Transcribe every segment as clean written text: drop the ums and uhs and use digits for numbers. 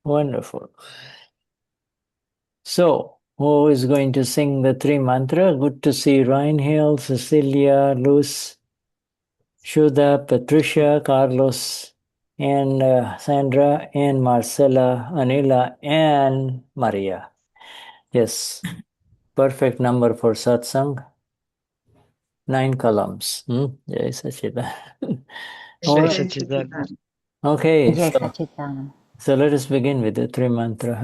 Wonderful. So, who is going to sing the three mantra? Good to see Reinhild, Cecilia, Luz, Shuddha, Patricia, Carlos, and Sandra, and Marcella, Anila, and Maria. Yes, perfect number for satsang. 9 columns. Jai Sachidanand. All Jai right. Sachidanand. Okay, Jai Sachidanand. so let us begin with the three mantra.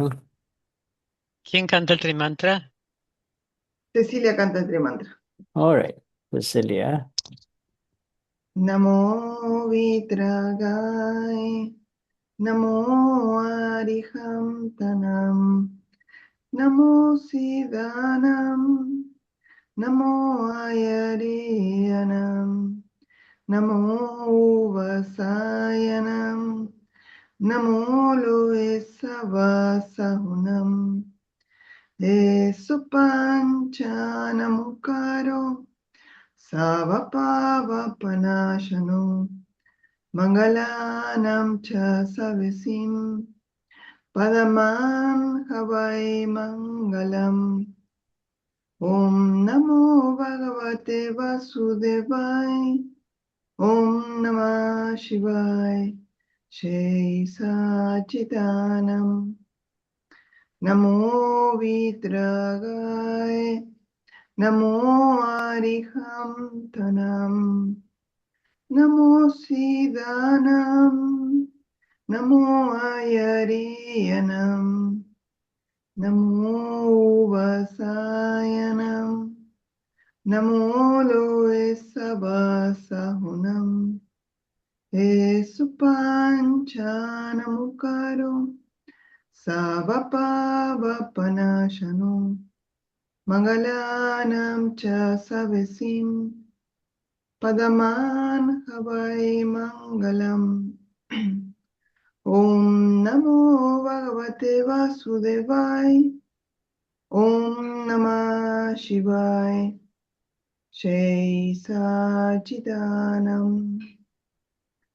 ¿Quién canta el trimantra? Cecilia canta el trimantra. All right, Cecilia. Namo Vitragaye, Namo Ariham Tanam, Namo Siddhanam, Namo Ayariyanam, Namo Vasayanam, Namo Loesavasahunam, Esupanchanamukaro, Savapavapanashano, Mangalanam cha savisim, Padaman Havai Mangalam. Om Namo Bhagavate Vasudevai, Om Namah Shivaya, Jai Sachidanand. Namo Vitragaye, Namo Ariham Tanam, Namo Siddhanam, Namo Ayariyanam, Namo Vasayanam, Namo Loesavasahunam, Esupanchanamukaro, Savapavapanashano, Mangalanam cha savesim, Padaman Havai Mangalam. Om Namo Bhagavate Vasudevai, Om Namah Shivaya, Jai Sachidanand.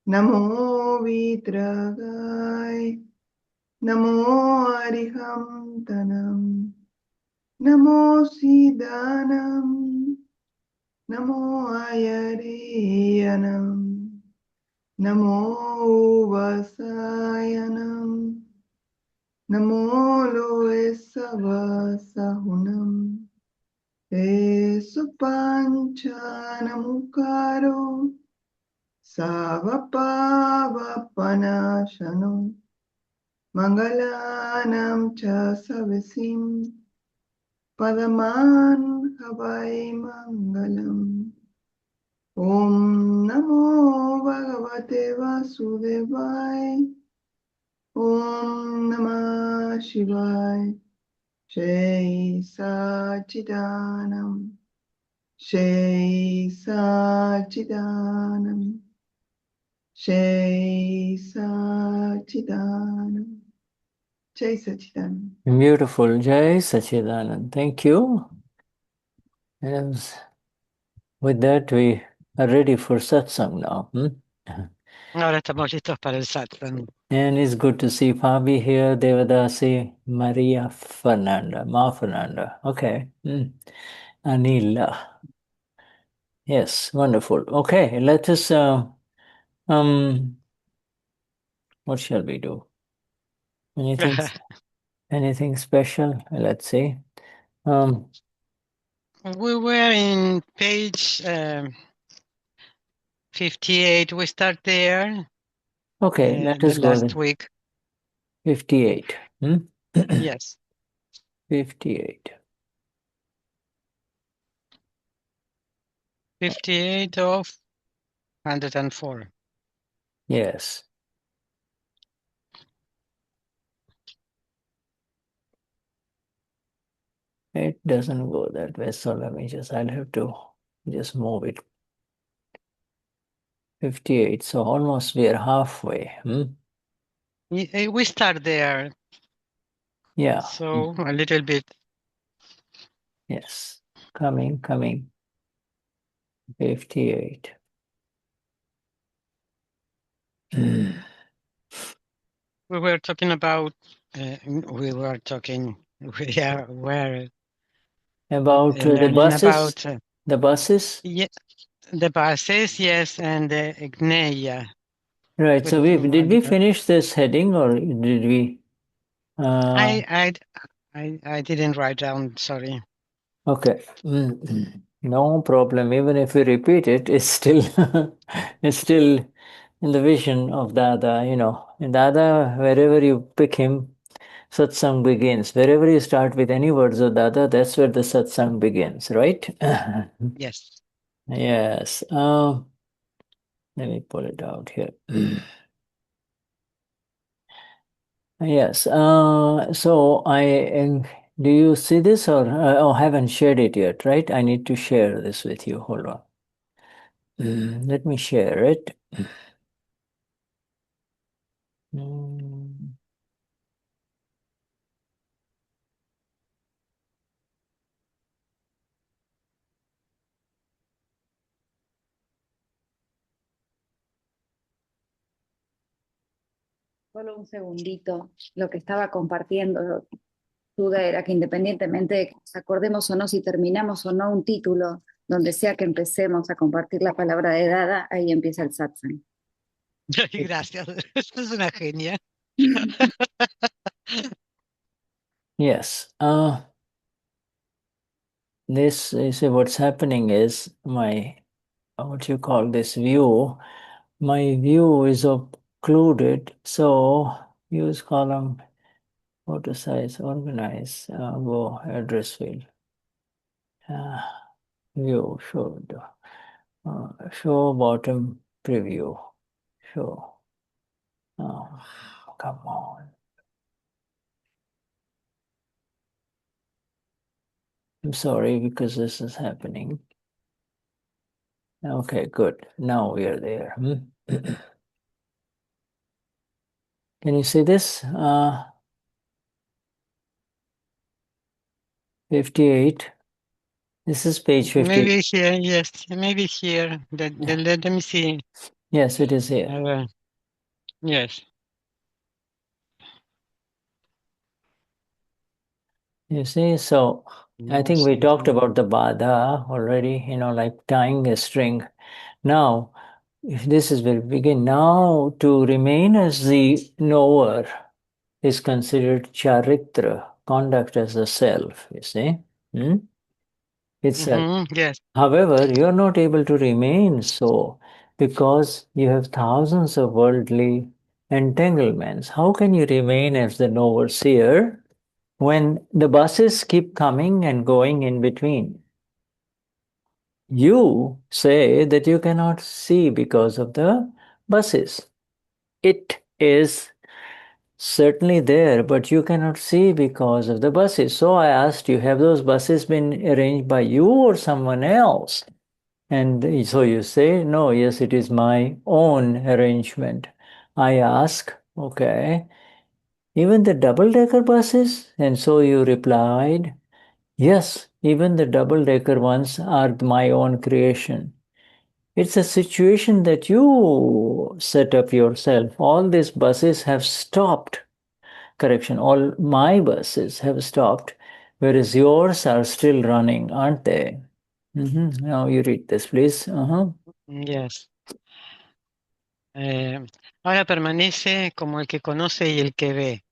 Namo Vitragaye, Namo Ariham Tanam, Namo Siddhanam, Namo Ayariyanam, Namo Vasayanam, Namo Loesavasahunam, Esupanchanamukaro, Savapavapanashano, Mangalanam cha savisim, Padaman Havai Mangalam. Om Namo Bhagavate Vasudevai, Om Namah Shivaya, Jai Sachidanand, Jai Sachidanand, Jai Sachidanand, Jai Sachidanand. Beautiful. Jai Sachidanand. Thank you. And with that, we are ready for satsang now. Ahora estamos listos para el satsang. And it's good to see Fabi here, Devadasi, Maria Fernanda, Ma Fernanda. Okay. Anila. Yes, wonderful. Okay, let us, what shall we do? Anything special? Let's see. We were in page 58. We start there. Okay, let us go last there. week. 58. Yes. 58. 58 of 104. Yes. It doesn't go that way, so let me I'll have to just move it. 58, so almost we are halfway. We start there. Yeah. So a little bit. Yes. Coming. 58. We were talking about, we were talking, we are, were About the learning buses? about The buses? the buses, yes, and the Gneia. Right. So With, did we finish this heading or did we? I didn't write down, sorry. Okay. No problem. Even if we repeat it, it's still it's still in the vision of Dada, you know. In Dada, wherever you pick him, satsang begins. Wherever you start with any words of Dada, that's where the satsang begins, right? Yes. Yes. Let me pull it out here. Yes. So do you see this or I haven't shared it yet, right? I need to share this with you. Hold on. Let me share it. Mm. Solo un segundito. Lo que estaba compartiendo, Shuddha, era que independientemente de que nos acordemos o no, si terminamos o no un título, donde sea que empecemos a compartir la palabra de Dada, ahí empieza el satsang. Gracias. Esto es una genia. Yes. This is what's happening is my what you call this view. My view is occluded, so use column, photo size, organize, go address field. View showed. Show bottom preview. Show. Oh, come on. I'm sorry because this is happening. Okay, good. Now we are there. Can you see this? 58. This is page 50. Maybe here, yes. Maybe here. Let me see. Yes, it is here. Yes. You see, so I think we talked about the Bada already, like tying a string. Now, if this is where we begin, now to remain as the knower is considered charitra, conduct as the self, you see. Itself. Yes. However, you are not able to remain so because you have thousands of worldly entanglements. How can you remain as the Knower-Seer when the buses keep coming and going in between? You say that you cannot see because of the buses. It is certainly there, but you cannot see because of the buses. So I asked you, have those buses been arranged by you or someone else? And so you say, no, yes, it is my own arrangement. I ask, okay, even the double-decker buses? And so you replied, yes, even the double-decker ones are my own creation. It's a situation that you set up yourself. All these buses have stopped. Correction, all my buses have stopped, whereas yours are still running, aren't they? Now you read this, please. Yes. Ahora permanece como el que conoce y el que ve,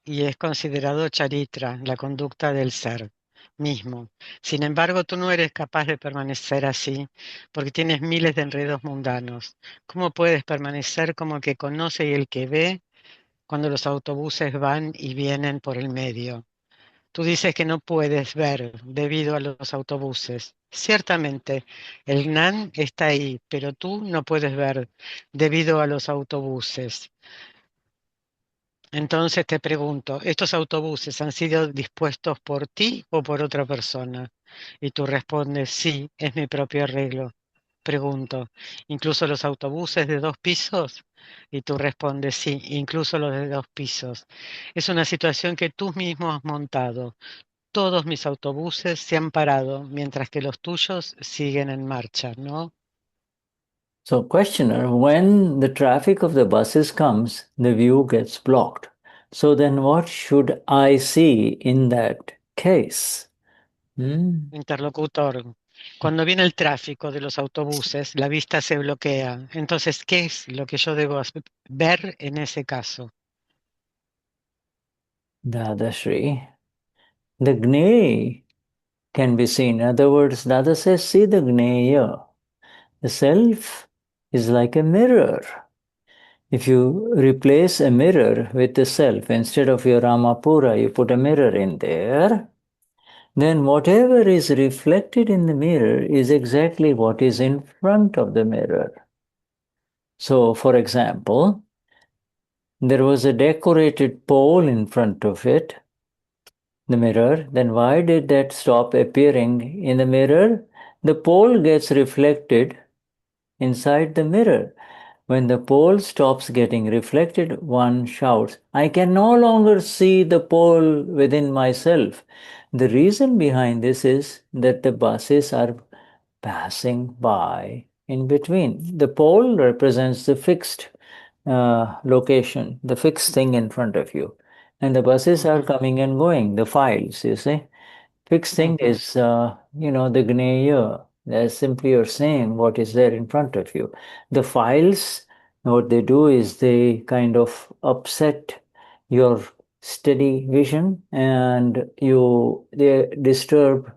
y es considerado charitra, la conducta del ser mismo. Sin embargo, tú no eres capaz de permanecer así, porque tienes miles de enredos mundanos. ¿Cómo puedes permanecer como el que conoce y el que ve cuando los autobuses van y vienen por el medio? Tú dices que no puedes ver debido a los autobuses. Ciertamente, el Gnan está ahí, pero tú no puedes ver debido a los autobuses. Entonces te pregunto, ¿estos autobuses han sido dispuestos por ti o por otra persona? Y tú respondes, sí, es mi propio arreglo. Pregunto, ¿incluso los autobuses de 2 pisos? Y tú respondes, sí, incluso los de 2 pisos. Es una situación que tú mismo has montado. Todos mis autobuses se han parado, mientras que los tuyos siguen en marcha, ¿no? So, questioner, when the traffic of the buses comes, the view gets blocked. So then what should I see in that case? Interlocutor. Cuando viene el tráfico de los autobuses, la vista se bloquea. Entonces, ¿qué es lo que yo debo ver en ese caso? Dadashri. The Gnei can be seen. In other words, Dada says, see the Gneya. The self is like a mirror. If you replace a mirror with the self, instead of your Ramapura, you put a mirror in there, then whatever is reflected in the mirror is exactly what is in front of the mirror. So, for example, there was a decorated pole in front of it, the mirror. Then why did that stop appearing in the mirror? The pole gets reflected inside the mirror. When the pole stops getting reflected, one shouts, I can no longer see the pole within myself. The reason behind this is that the buses are passing by in between. The pole represents the fixed location, the fixed thing in front of you. And the buses are coming and going, the files, you see. Fixed thing is, the Gneya. That's simply you're saying what is there in front of you. The files, what they do is they kind of upset your steady vision, and they disturb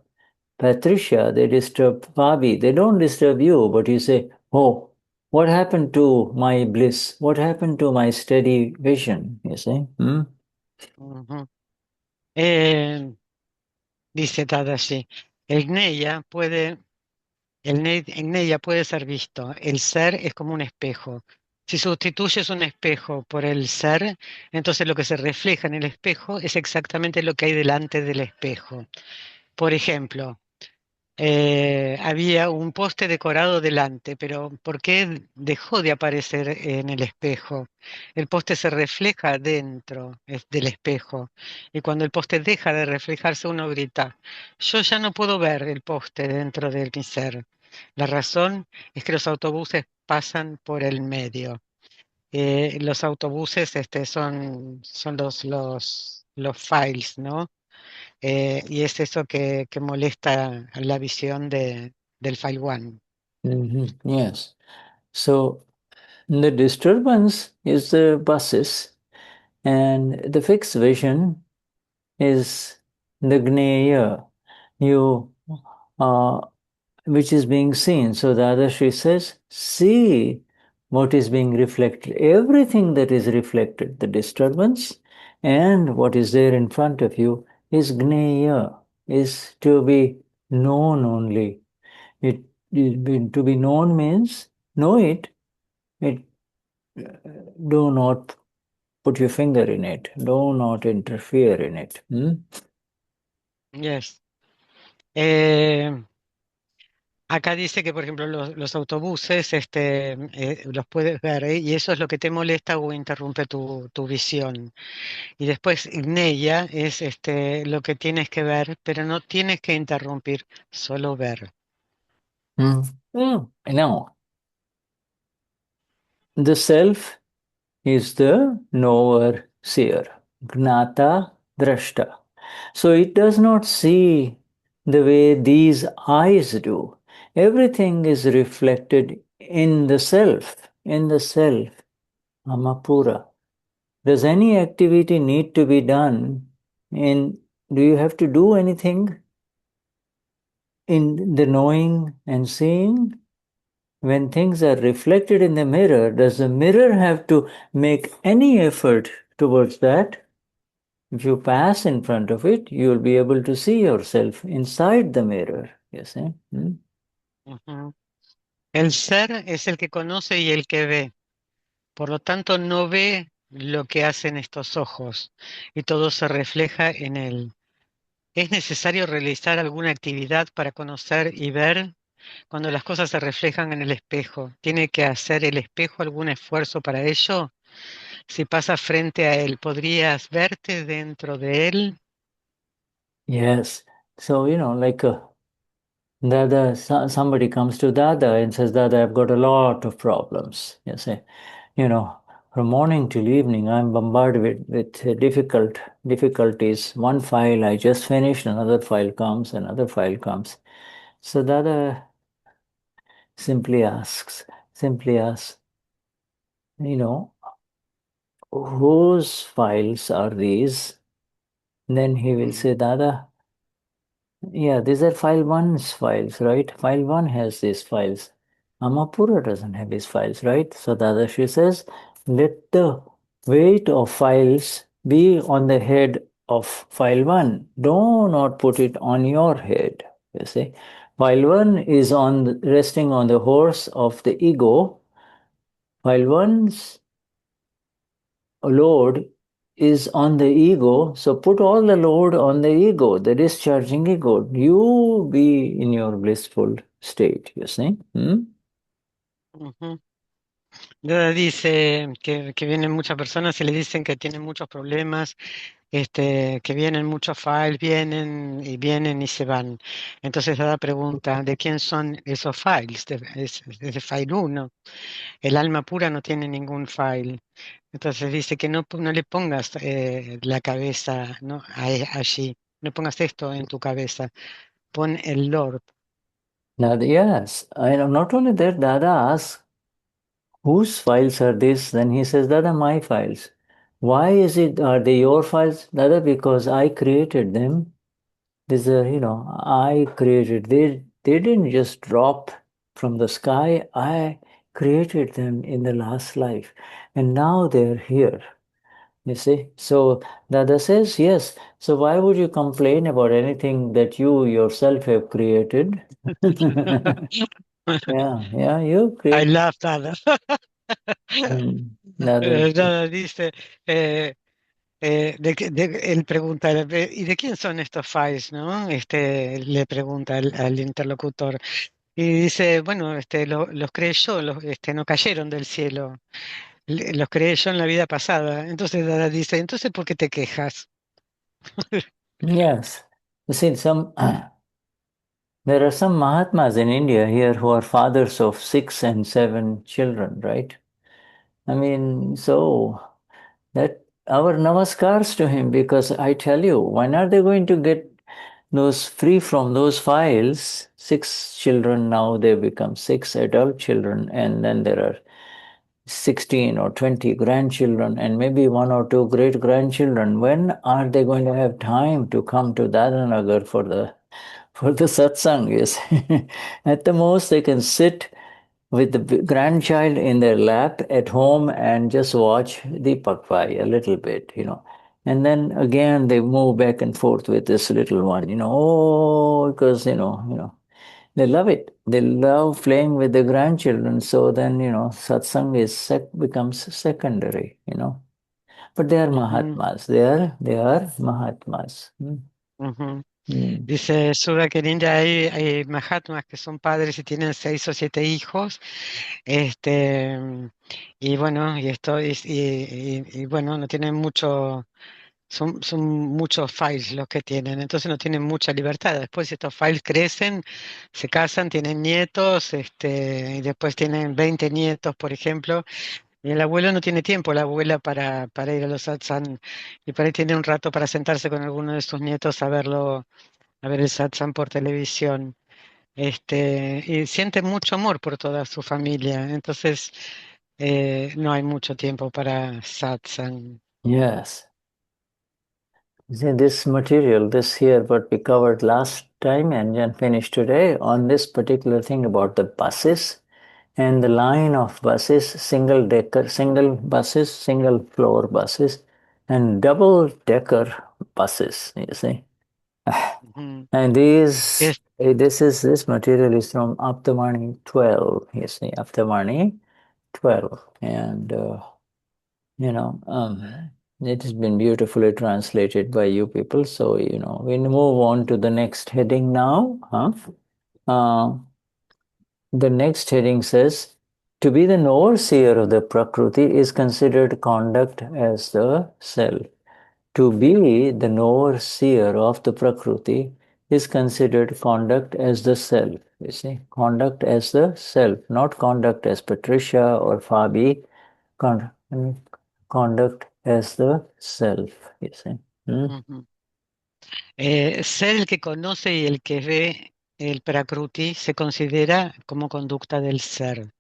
Patricia, they disturb Fabi. They don't disturb you, but you say, oh, what happened to my bliss? What happened to my steady vision? You see? Dice Tadashi, el Gneya puede ser visto. El ser es como un espejo. Si sustituyes un espejo por el ser, entonces lo que se refleja en el espejo es exactamente lo que hay delante del espejo. Por ejemplo, había un poste decorado delante, pero ¿por qué dejó de aparecer en el espejo? El poste se refleja dentro del espejo, y cuando el poste deja de reflejarse, uno grita, yo ya no puedo ver el poste dentro de mi ser. La razón es que los autobuses pasan por el medio. Los autobuses son los files, ¿no? Y es eso que molesta la visión del file one. Yes. So the disturbance is the buses, and the fixed vision is the Gneya, which is being seen. So the other Sri says, see what is being reflected. Everything that is reflected, the disturbance and what is there in front of you is Gneya, is to be known only. To be known means know it. Do not put your finger in it. Do not interfere in it. Yes. Acá dice que, por ejemplo, los autobuses los puedes ver, y eso es lo que te molesta o interrumpe tu visión. Y después, Gneya es lo que tienes que ver, pero no tienes que interrumpir, solo ver. Now, the self is the Knower-Seer, Gnata Drashta. So it does not see the way these eyes do. Everything is reflected in the self, Amapura. Does any activity need to be done do you have to do anything in the knowing and seeing? When things are reflected in the mirror, does the mirror have to make any effort towards that? If you pass in front of it, you will be able to see yourself inside the mirror. You see? El ser es el que conoce y el que ve. Por lo tanto, no ve lo que hacen estos ojos, y todo se refleja en él. ¿Es necesario realizar alguna actividad para conocer y ver? Cuando las cosas se reflejan en el espejo, ¿tiene que hacer el espejo algún esfuerzo para ello? Si pasas frente a él, ¿podrías verte dentro de él? Yes. So, like Dada, somebody comes to Dada and says, Dada, I've got a lot of problems. You say, from morning till evening, I'm bombarded with difficulties. One file I just finished, another file comes, another file comes. So Dada simply asks, whose files are these? Then he will say, Dada, yeah, these are file one's files, right? File one has these files. Amapura doesn't have these files, right? So Dadashri says, let the weight of files be on the head of file one. Do not put it on your head. You see, file one is resting on the horse of the ego. File one's load is on the ego, so put all the load on the ego, the discharging ego. You be in your blissful state, you see. Dada dice que vienen muchas personas y le dicen que tienen muchos problemas, que vienen muchos files, vienen y se van. Entonces Dada pregunta, ¿de quién son esos files? Es de file 1. El alma pura no tiene ningún file. Entonces dice que no le pongas la cabeza, ¿no? Allí, no pongas esto en tu cabeza, pon el Lord. Now, yes, not only that, Dada asks, whose files are this? Then he says, Dada, my files. Why are they your files? Dada, because I created them. I created, they didn't just drop from the sky. I created them in the last life. And now they're here. You see? So Dada says, yes. So why would you complain about anything that you yourself have created? Yeah, you I create. love Dada. Dada. Dada dice, él pregunta, ¿y de quién son estos files, no? Le pregunta al interlocutor. Y dice, bueno, los creé yo, no cayeron del cielo. Los creé yo en la vida pasada. Entonces Dada dice, entonces, ¿por qué te quejas? Yes. You see, there are some Mahatmas in India here who are fathers of 6 and 7 children, right? I mean, so that our namaskars to him, because I tell you, when are they going to get those free from those files? 6 children now, they become 6 adult children, and then there are 16 or 20 grandchildren, and maybe 1 or 2 great grandchildren. When are they going to have time to come to Dadanagar for the satsang? Yes. At the most, they can sit with the grandchild in their lap at home and just watch Deepak Bhai a little bit, And then again, they move back and forth with this little one, because, they love it. They love playing with the grandchildren. So then, satsang becomes secondary, But they are Mahatmas. They are Mahatmas. Dice Sudha que en India hay Mahatmas que son padres y tienen 6 o 7 hijos, y bueno, y bueno, no tienen mucho, son muchos files los que tienen, entonces no tienen mucha libertad. Después estos files crecen, se casan, tienen nietos, y después tienen 20 nietos, por ejemplo, y el abuelo no tiene tiempo, la abuela para ir a los satsang, y por ahí tiene un rato para sentarse con alguno de sus nietos a ver el satsang por televisión. Y siente mucho amor por toda su familia, entonces no hay mucho tiempo para satsang. Yes. See, this material, this here, what we covered last time and then finished today on this particular thing about the buses and the line of buses, single buses, single floor buses, and double decker buses, you see. And this material is from Aptamani 12, you see, Aptamani 12. And, it has been beautifully translated by you people. So, we move on to the next heading now. The next heading says, to be the knower-seer of the Prakruti is considered conduct as the self. To be the knower-seer of the Prakruti is considered conduct as the self. You see, conduct as the self, not conduct as Patricia or Fabi. Conduct as the self. You see. Ujú. Ser el que conoce y el que ve el Prakruti se considera como conducta del ser.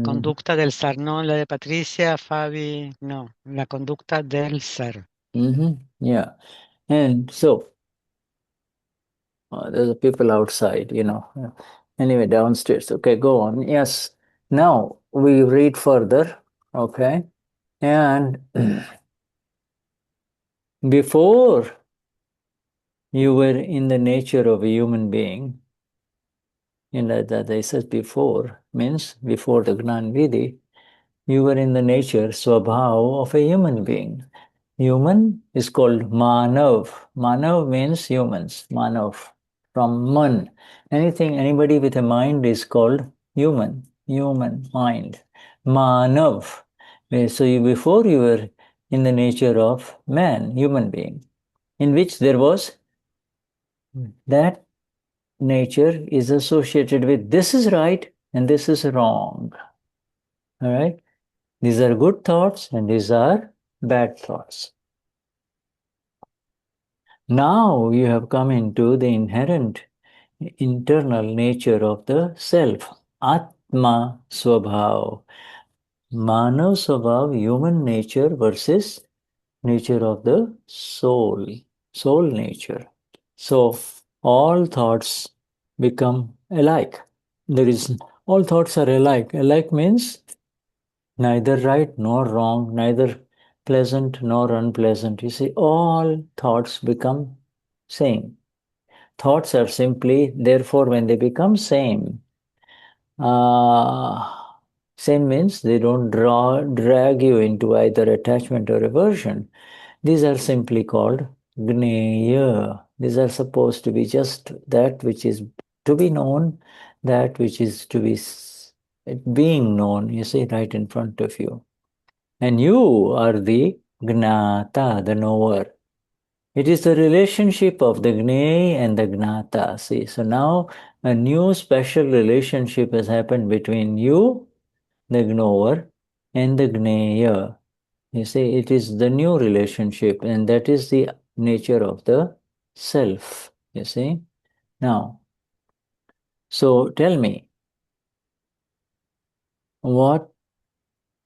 Conducta del ser, no la de Patricia, Fabi, no, la conducta del ser. Yeah. And so, there's a people outside, Anyway, downstairs. Okay, go on. Yes. Now we read further. Okay. And before you were in the nature of a human being, that I said before, means before the Gnan Vidhi, you were in the nature, swabhav, of a human being. Human is called manav. Manav means humans. Manav, from man. Anybody with a mind is called human. Human mind. Manav. So before you were in the nature of man, human being, in which there was that nature is associated with this is right and this is wrong. All right? These are good thoughts and these are bad thoughts. Now you have come into the inherent internal nature of the self. Atma Swabhav. Manav Swabhav, human nature versus nature of the soul. Soul nature. So all thoughts become alike. All thoughts are alike. Alike means neither right nor wrong, neither pleasant nor unpleasant. You see, all thoughts become same. Thoughts are simply, therefore, when they become same, same means they don't drag you into either attachment or aversion. These are simply called Gnaya. These are supposed to be just that which is to be known, that which is to be being known, you see, right in front of you. And you are the Gnata, the knower. It is the relationship of the Gnei and the Gnata. See, so now a new special relationship has happened between you, the knower, and the Gneya. You see, it is the new relationship, and that is the nature of the self. You see? Now, so tell me, what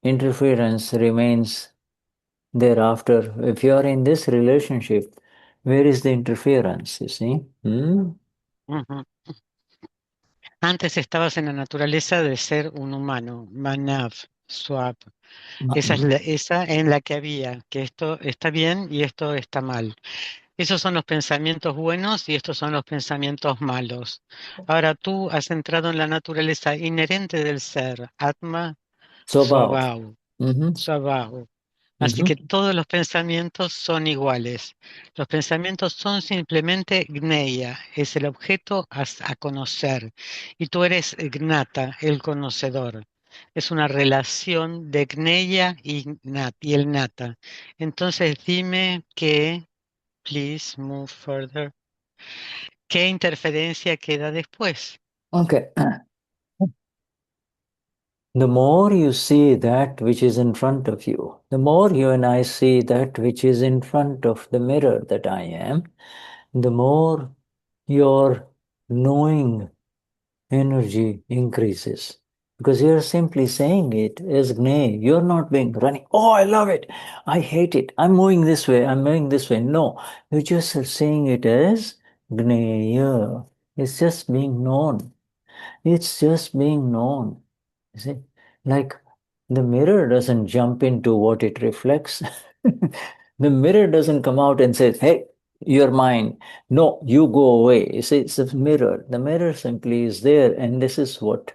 interference remains thereafter? If you are in this relationship, where is the interference? You see? Ujú. Antes estabas en la naturaleza de ser un humano, manav, swab. Esa es esa en la que había, que esto está bien y esto está mal. Esos son los pensamientos buenos y estos son los pensamientos malos. Ahora tú has entrado en la naturaleza inherente del ser, Atma, Swabhav. Swabhav. Así que todos los pensamientos son iguales. Los pensamientos son simplemente Gneya, es el objeto a conocer. Y tú eres Gnata, el conocedor. Es una relación de Gneya y el Nata. Entonces dime please move further, ¿qué interferencia queda después? Okay. The more you see that which is in front of you, the more you and I see that which is in front of the mirror that I am, the more your knowing energy increases. Because you're simply saying it as Gnei. You're not being running, oh, I love it, I hate it, I'm moving this way, I'm moving this way. No, you just are saying it as Gneya. It's just being known. It's just being known. You see, like the mirror doesn't jump into what it reflects. The mirror doesn't come out and say, hey, you're mine. No, you go away. You see, it's a mirror. The mirror simply is there, and this is what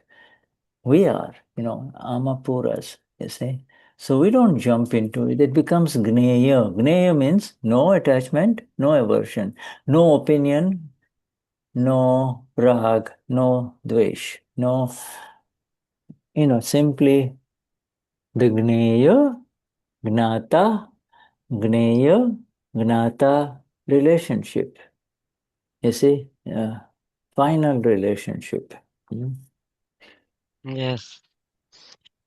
we are, Amapuras, you see. So we don't jump into it. It becomes Gneya. Gneya means no attachment, no aversion, no opinion, no rag, no dvesh, no, simply the Gneya, Gnata, Gneya, Gnata relationship. You see, final relationship. Yes.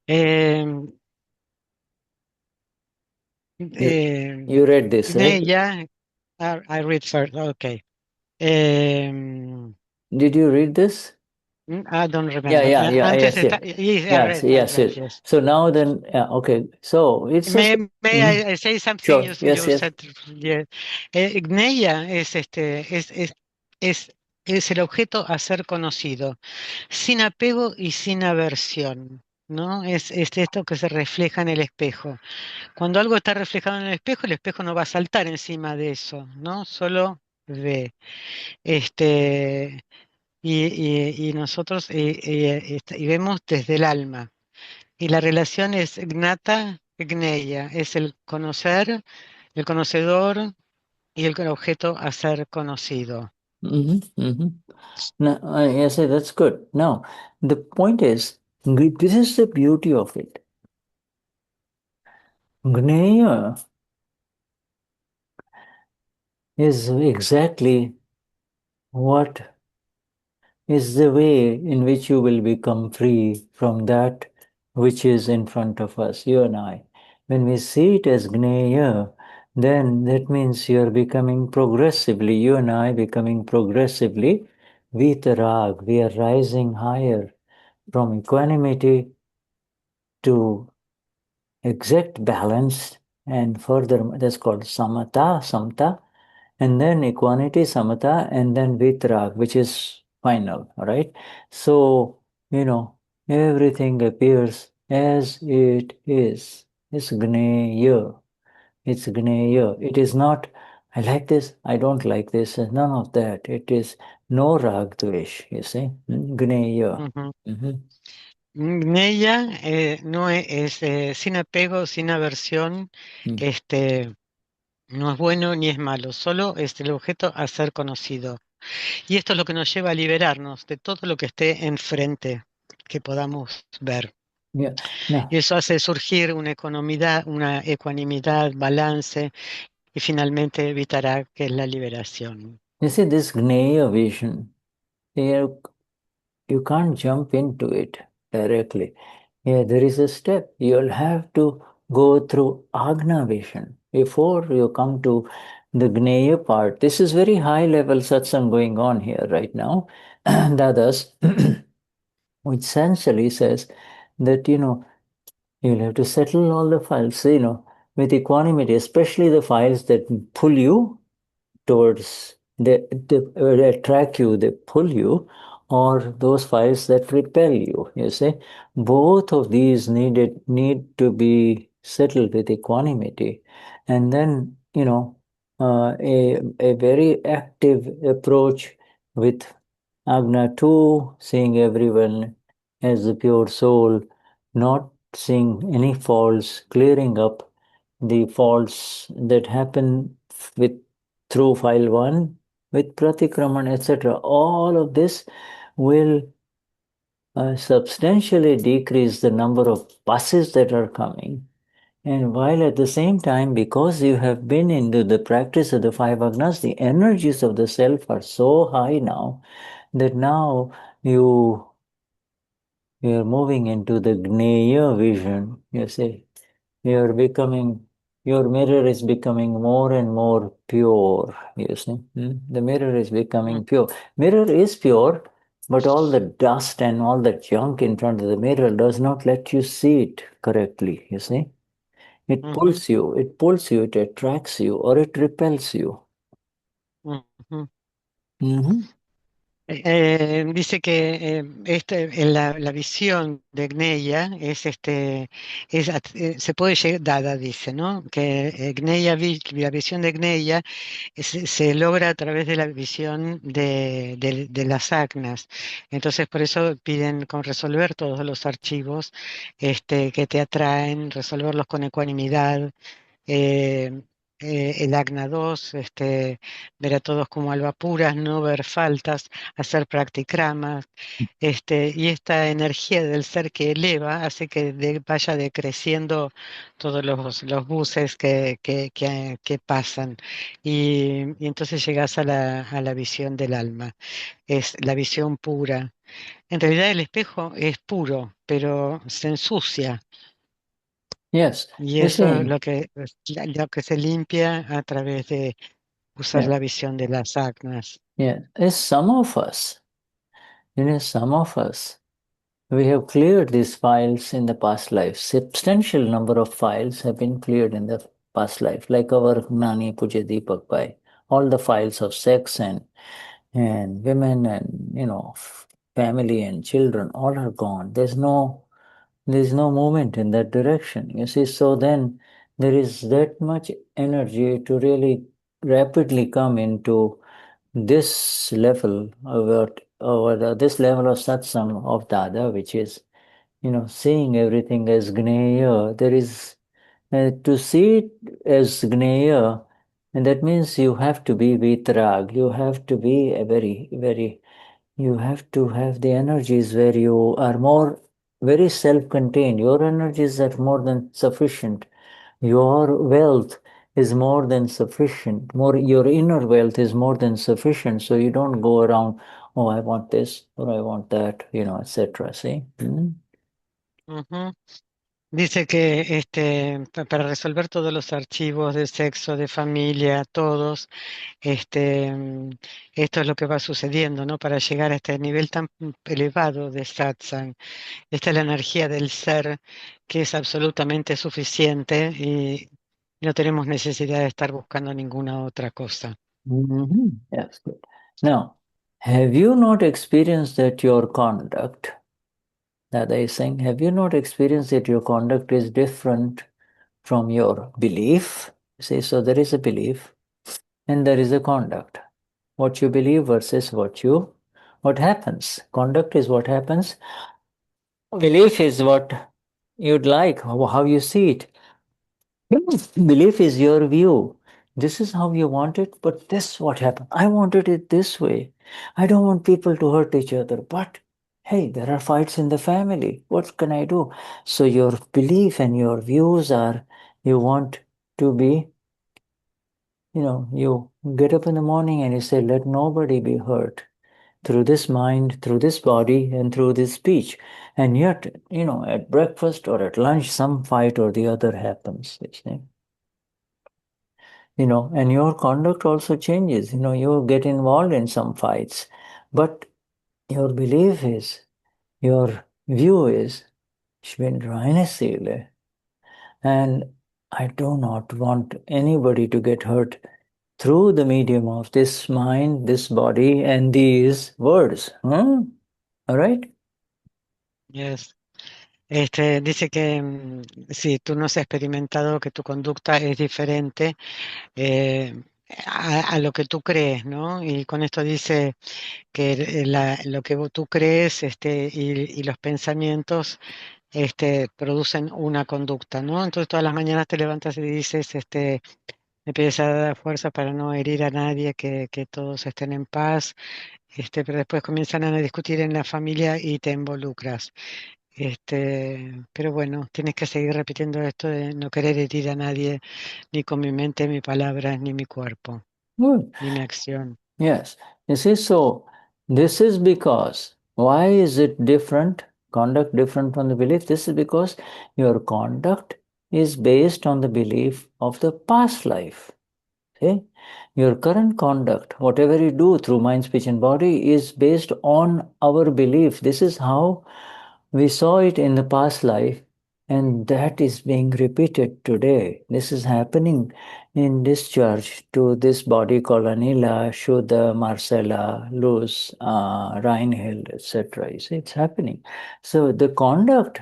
Eh, You read this, right? Gnella, I read first, okay. Did you read this? I don't Yeah, remember. yeah, yeah, Antes yes, está, yes. yes, Yes, I yes, read, yes. yes. So now then, okay. So it's just. May I say something Sure. you, Yes, you yes. said? Yeah. Gnella es el objeto a ser conocido, sin apego y sin aversión, ¿no? Es esto que se refleja en el espejo. Cuando algo está reflejado en el espejo no va a saltar encima de eso, ¿no? Solo ve. Este, y nosotros y vemos desde el alma. Y la relación es gnata, gneia, es el conocer, el conocedor y el objeto a ser conocido. No, yes, that's good. Now, the point is, this is the beauty of it. Gneya is exactly what is the way in which you will become free from that which is in front of us, you and I. When we see it as Gneya, then that means you are becoming progressively, you and I becoming progressively Vitarag. We are rising higher from equanimity to exact balance, and further that's called Samata, Samta, and then equanity, Samata, and then Vitrag, which is final, all right? So, everything appears as it is. It's Gneya. It's Gneya. It is not, I like this, I don't like this, none of that. It is no Rag Dvesh, you see? Gneya. Gnella no sin apego, sin aversión, no es bueno ni es malo, solo es el objeto a ser conocido. Y esto es lo que nos lleva a liberarnos de todo lo que esté enfrente que podamos ver. Yeah. No. Y eso hace surgir una ecuanimidad, balance, y finalmente evitará que es la liberación. You see, this Gneya vision, you can't jump into it directly. Yeah, there is a step. You'll have to go through Agna vision before you come to the Gneya part. This is very high level satsang going on here right now. Dadas, which essentially says that, you'll have to settle all the files, with equanimity, especially the files that pull you towards, they attract you, they pull you, or those files that repel you, you see. Both of these need to be settled with equanimity. And then, a very active approach with Agna 2, seeing everyone as the pure soul, not seeing any faults, clearing up the faults that happen with through file 1 with pratikraman, etc. All of this will substantially decrease the number of buses that are coming. And while at the same time, because you have been into the practice of the five agnas, the energies of the self are so high now that now you're moving into the Gneya vision, you see. Your mirror is becoming more and more pure, you see. The mirror is becoming pure. Mirror is pure, but all the dust and all the junk in front of the mirror does not let you see it correctly, you see. It pulls you, it attracts you, or it repels you. Dice que la visión de Gnella se puede llegar, Dada dice, ¿no? Que la visión de Gnella se logra a través de la visión de las agnas. Entonces, por eso piden con resolver todos los archivos que te atraen, resolverlos con ecuanimidad, el Agna 2, ver a todos como alba puras, no ver faltas, hacer practikramas, y esta energía del ser que eleva hace que vaya decreciendo todos los buses que pasan. Y entonces llegas a la visión del alma, es la visión pura. En realidad el espejo es puro, pero se ensucia. Yes, Y you eso es see, lo que se limpia a través de usar yeah, la visión de las agnas. yeah. As some of us, some of us, we have cleared these files in the past life. Substantial number of files have been cleared in the past life, like our Gnani Pujya Deepak Bhai. All the files of sex and women and family and children, all are gone. There's no movement in that direction. You see, so then there is that much energy to really rapidly come into this level this level of satsang of Dada, which is seeing everything as Gneya. There is to see it as Gneya, and that means you have to be vitrag. You have to be a very you have to have the energies where you are more very self-contained. Your energies are more than sufficient. Your wealth is more than sufficient. Your inner wealth is more than sufficient. So you don't go around, oh, I want this or I want that, etc. See? Ujú. Dice que para resolver todos los archivos de sexo, de familia, todos, esto es lo que va sucediendo, ¿no? Para llegar a este nivel tan elevado de satsang. Esta es la energía del ser que es absolutamente suficiente y no tenemos necesidad de estar buscando ninguna otra cosa. Yes, good. Now, have you not experienced that your conduct, that is saying, have you not experienced that your conduct is different from your belief? See, so there is a belief and there is a conduct. What you believe versus what happens. Conduct is what happens. Belief is what you'd like, how you see it. Belief is your view. This is how you want it, but this what happened. I wanted it this way. I don't want people to hurt each other, but hey, there are fights in the family. What can I do? So your belief and your views are, you want to be, you get up in the morning and you say, let nobody be hurt through this mind, through this body, and through this speech. And yet, at breakfast or at lunch, some fight or the other happens. And your conduct also changes. You get involved in some fights, but your belief is, your view is, ich bin reine Seele, and I do not want anybody to get hurt through the medium of this mind, this body, and these words. All right? Yes. Dice que si tú no has experimentado que tu conducta es diferente a lo que tú crees, ¿no? Y con esto dice que lo que tú crees y los pensamientos producen una conducta, ¿no? Entonces todas las mañanas te levantas y dices, me pides a dar fuerza para no herir a nadie, que todos estén en paz, pero después comienzan a discutir en la familia y te involucras. Pero bueno, tienes que seguir repitiendo esto de no querer herir a nadie, ni con mi mente, mi palabra, ni mi cuerpo, Good. ni mi acción. Yes. You see, so this is because, why is it different? Conduct different from the belief? This is because your conduct is based on the belief of the past life. Okay? Your current conduct, whatever you do through mind, speech, and body, is based on our belief. This is how we saw it in the past life, and that is being repeated today. This is happening in discharge to this body called Anila, Shuddha, Marcella, Luz, Reinhild, etc. You see, it's happening. So the conduct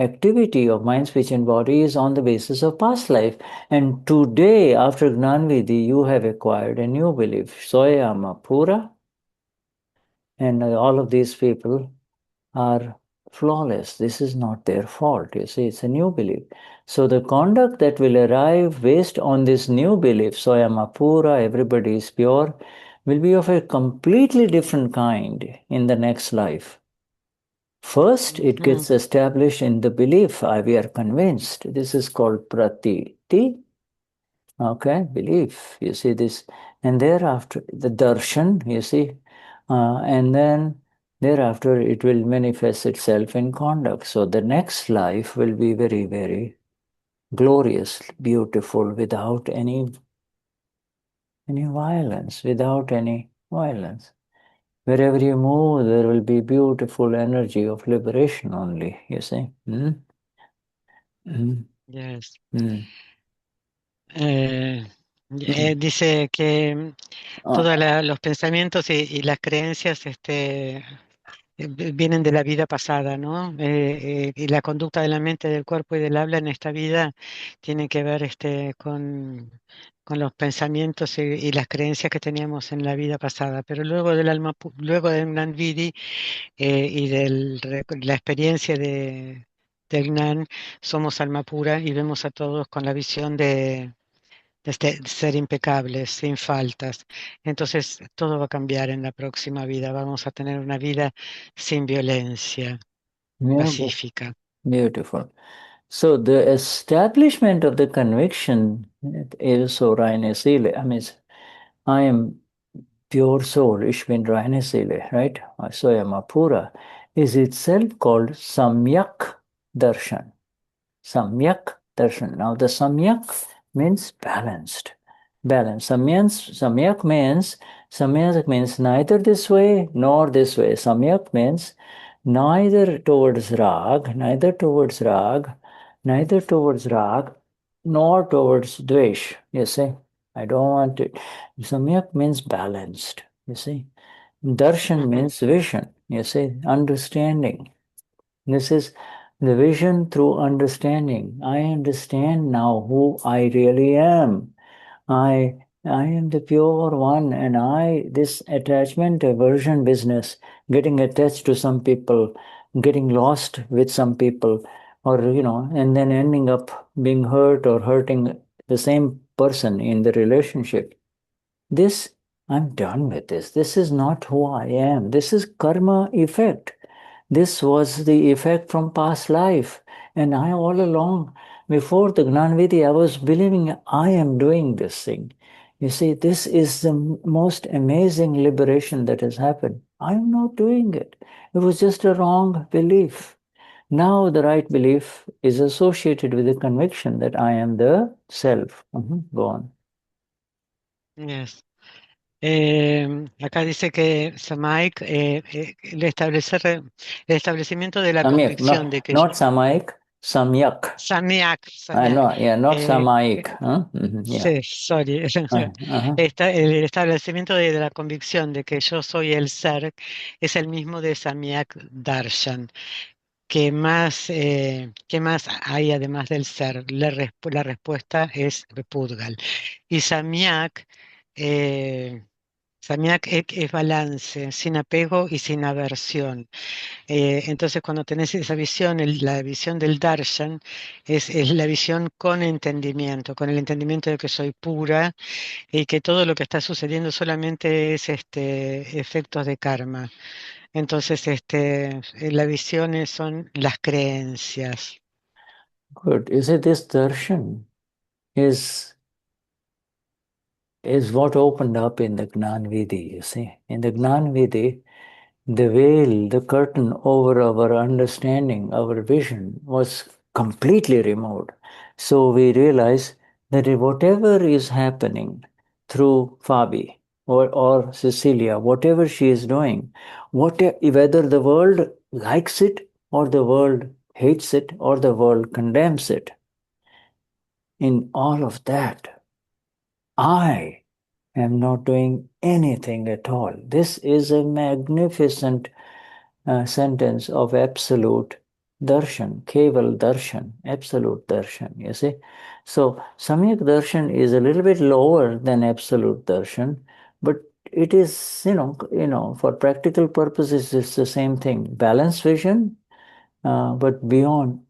activity of mind, speech, and body is on the basis of past life. And today, after Gnan Vidhi, you have acquired a new belief. Soyama Pura, and all of these people are flawless. This is not their fault. You see, it's a new belief. So the conduct that will arrive based on this new belief, Soyama Pura, everybody is pure, will be of a completely different kind in the next life. First, it gets established in the belief. We are convinced. This is called pratiti. Okay, belief. You see this. And thereafter, the darshan, you see. And then thereafter, it will manifest itself in conduct. So the next life will be very, very glorious, beautiful, without any violence, Wherever you move, there will be beautiful energy of liberation only, you see. Yes. Mm. Dice que todos los pensamientos y las creencias vienen de la vida pasada, ¿no? Y la conducta de la mente, del cuerpo y del habla en esta vida tiene que ver con los pensamientos y las creencias que teníamos en la vida pasada. Pero luego luego del Gnan Vidhi y de la experiencia del Gnan, somos alma pura y vemos a todos con la visión de ser impecables, sin faltas. Entonces todo va a cambiar en la próxima vida. Vamos a tener una vida sin violencia, pacífica. Beautiful. So the establishment of the conviction is so reine Seele. I mean, I am pure soul, ich bin reine Seele, right? Soyama Pura is itself called Samyak Darshan. Samyak Darshan. Now the Samyak means balanced. Balance. Samyak means neither this way nor this way. Samyak means neither towards rag, nor towards dvesh. You see, I don't want it. Samyak means balanced. You see, darshan means vision. You see, understanding. This is the vision through understanding. I understand now who I really am. I am the pure one, and this attachment aversion business, getting attached to some people, getting lost with some people, or and then ending up being hurt or hurting the same person in the relationship. This, I'm done with this. This is not who I am. This is karma effect. This was the effect from past life. And I all along, before the Gnan Vidhi, I was believing I am doing this thing. You see, this is the most amazing liberation that has happened. I am not doing it. It was just a wrong belief. Now the right belief is associated with the conviction that I am the self. Go on. Yes. Acá dice que Samaik, el establecimiento de la Samyak, convicción de que not Samaik, Samyak. Samyak, not Samaik. Sí, sorry. El establecimiento de la convicción de que yo soy el ser es el mismo de Samyak Darshan. ¿Qué más hay además del ser? La respuesta es Pudgal. Y Samyak es balance, sin apego y sin aversión. Entonces, cuando tenés esa visión, la visión del darshan, es la visión con el entendimiento de que soy pura y que todo lo que está sucediendo solamente es efectos de karma. Entonces, la visión son las creencias. Good. You see, this darshan is what opened up in the Gnan Vidhi, you see. In the Gnan Vidhi, the veil, the curtain over our understanding, our vision was completely removed. So we realize that whatever is happening through Fabi or Cecilia, whatever she is doing, whether the world likes it or the world hates it or the world condemns it, in all of that, I am not doing anything at all. This is a magnificent sentence of absolute darshan, keval darshan, absolute darshan, you see. So samyak darshan is a little bit lower than absolute darshan, but it is, for practical purposes, it's the same thing. Balanced vision But beyond,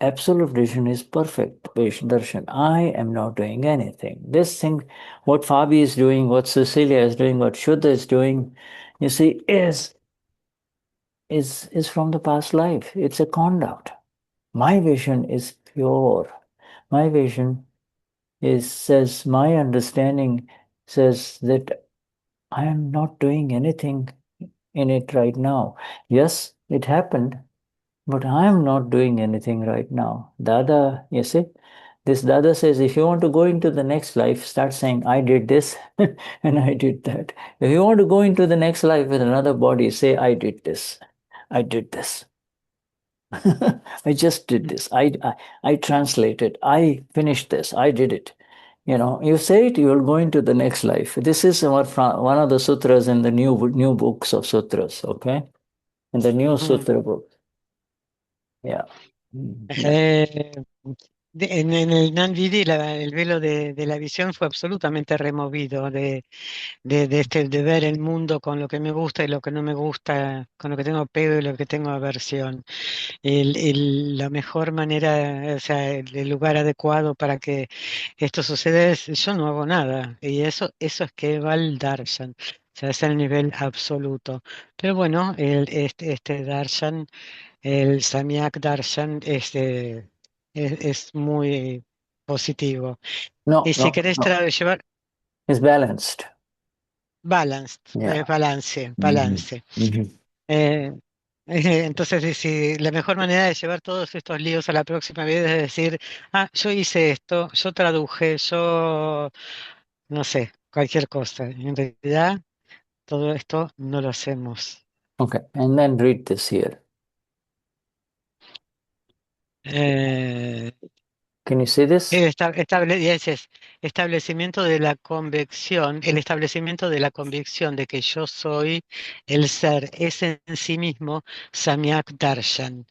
absolute vision is perfect darshan. I am not doing anything. This thing, what Fabi is doing, what Cecilia is doing, what Shuddha is doing, you see, is from the past life. It's a conduct. My vision is pure. My vision says, my understanding says that I am not doing anything in it right now. Yes, it happened, but I am not doing anything right now. Dada, you see, this Dada says, if you want to go into the next life, start saying, I did this and I did that. If you want to go into the next life with another body, say, I did this. I did this. I just did this. I translated. I finished this. I did it. You know, you say it, you will go into the next life. This is one of the sutras in the new books of sutras. Okay, in the new sutra book. Yeah. Eh, en el Gnan Vidhi el velo de la visión fue absolutamente removido de ver el mundo con lo que me gusta y lo que no me gusta, con lo que tengo apego y lo que tengo aversión. La mejor manera, o sea, el lugar adecuado para que esto suceda es yo no hago nada. Y eso es que va al darshan. O sea, es el nivel absoluto. Pero bueno, este darshan, el samyak darshan, es muy positivo. No, Y si querés llevar it's balanced. balanced, Yeah. balance. Eh, entonces, si la mejor manera de llevar todos estos líos a la próxima vez es decir, yo hice esto, yo traduje, yo no sé, cualquier cosa. En realidad, todo esto no lo hacemos. Okay, and then read this here. Eh, Can you see this? dices, establecimiento de la convicción, el establecimiento de la convicción de que yo soy el ser, es en sí mismo Samyak Darshan.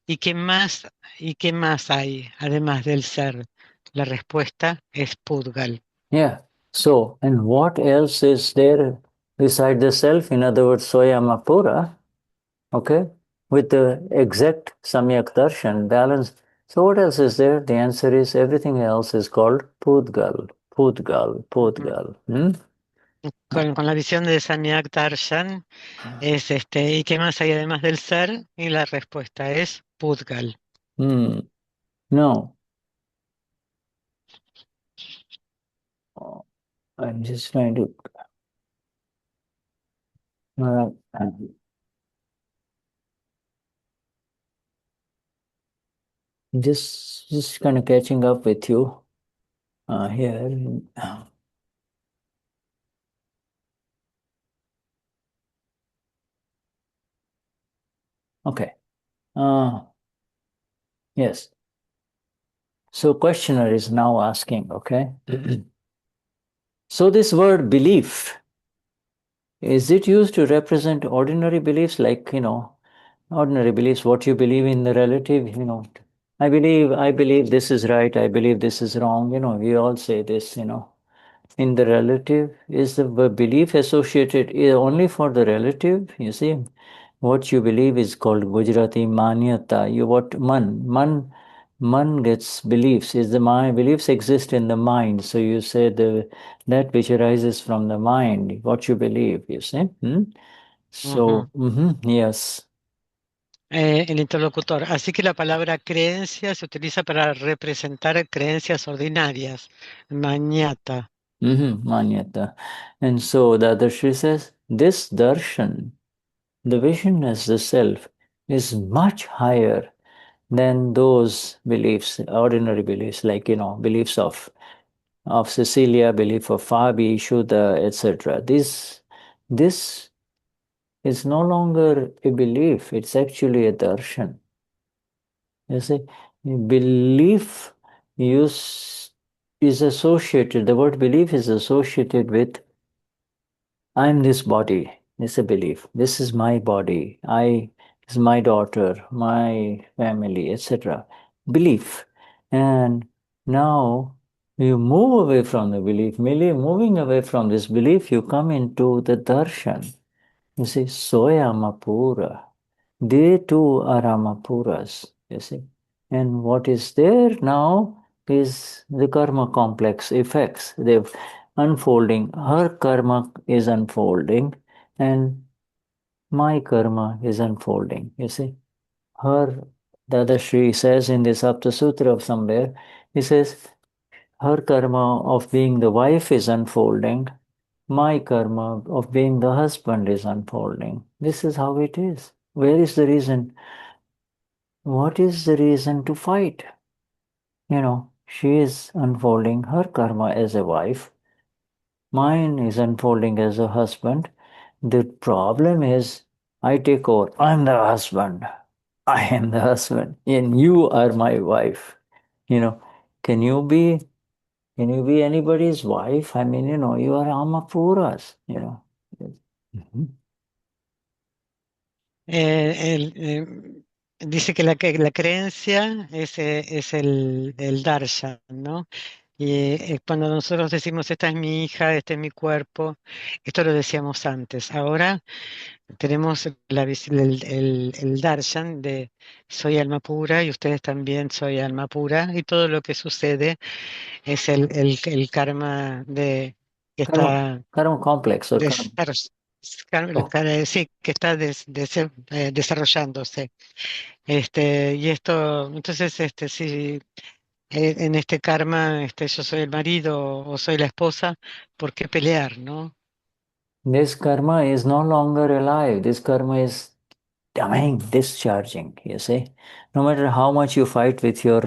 ¿Y qué más hay además del ser? La respuesta es Pudgal. Yeah. So, and what else is there beside the self? In other words, Soyamapura, okay, with the exact Samyak Darshan balance. So, what else is there? The answer is everything else is called Pudgal, Pudgal, Pudgal. Con la visión de Samyak Darshan es ¿y qué más hay además del ser? Y la respuesta es Pudgal. No. Oh, I'm just trying to. Just kind of catching up with you here. Okay. Yes. So questioner is now asking, okay? So this word belief, is it used to represent ordinary beliefs like, ordinary beliefs, what you believe in the relative, I believe this is right, I believe this is wrong, we all say this, In the relative, is the belief associated only for the relative? You see, what you believe is called Gujarati manyata. Man gets beliefs. Is the mind beliefs exist in the mind? So you say that which arises from the mind, what you believe. You see. So yes. El interlocutor. Así que la palabra creencia se utiliza para representar creencias ordinarias. Mañata. Manyata. And so the Dadashri says, this darshan, the vision as the self, is much higher than those beliefs, ordinary beliefs, like, beliefs of Cecilia, belief of Fabi, Shuddha, etc. This is no longer a belief, it's actually a darshan. You see, belief is associated, the word belief is associated with I'm this body. It's a belief. This is my body. I is my daughter, my family, etc. Belief. And now you move away from the belief. Merely moving away from this belief, you come into the darshan. You see, Soya Mapura. they too are Amapuras, you see. And what is there now is the karma complex effects. They're unfolding. Her karma is unfolding and my karma is unfolding, you see. Her, Dadashri says in the Sapta Sutra of somewhere, he says, her karma of being the wife is unfolding, my karma of being the husband is unfolding. This is how it is. Where is the reason? What is the reason to fight? She is unfolding her karma as a wife. Mine is unfolding as a husband. The problem is, I take over. I'm the husband. I am the husband, and you are my wife. Can you be anybody's wife? I mean, you are Amapuras. Mhm. Dice que la creencia es el darshan, ¿no? Y cuando nosotros decimos, esta es mi hija, este es mi cuerpo, esto lo decíamos antes. Ahora tenemos el darshan de soy alma pura y ustedes también soy alma pura, y todo lo que sucede es el karma que está Karma complex or karma. Oh. sí, que está desarrollándose. Y esto, entonces, si en este karma, yo soy el marido o soy la esposa, ¿por qué pelear, no? This karma is no longer alive. This karma is discharging, you see. No matter how much you fight with your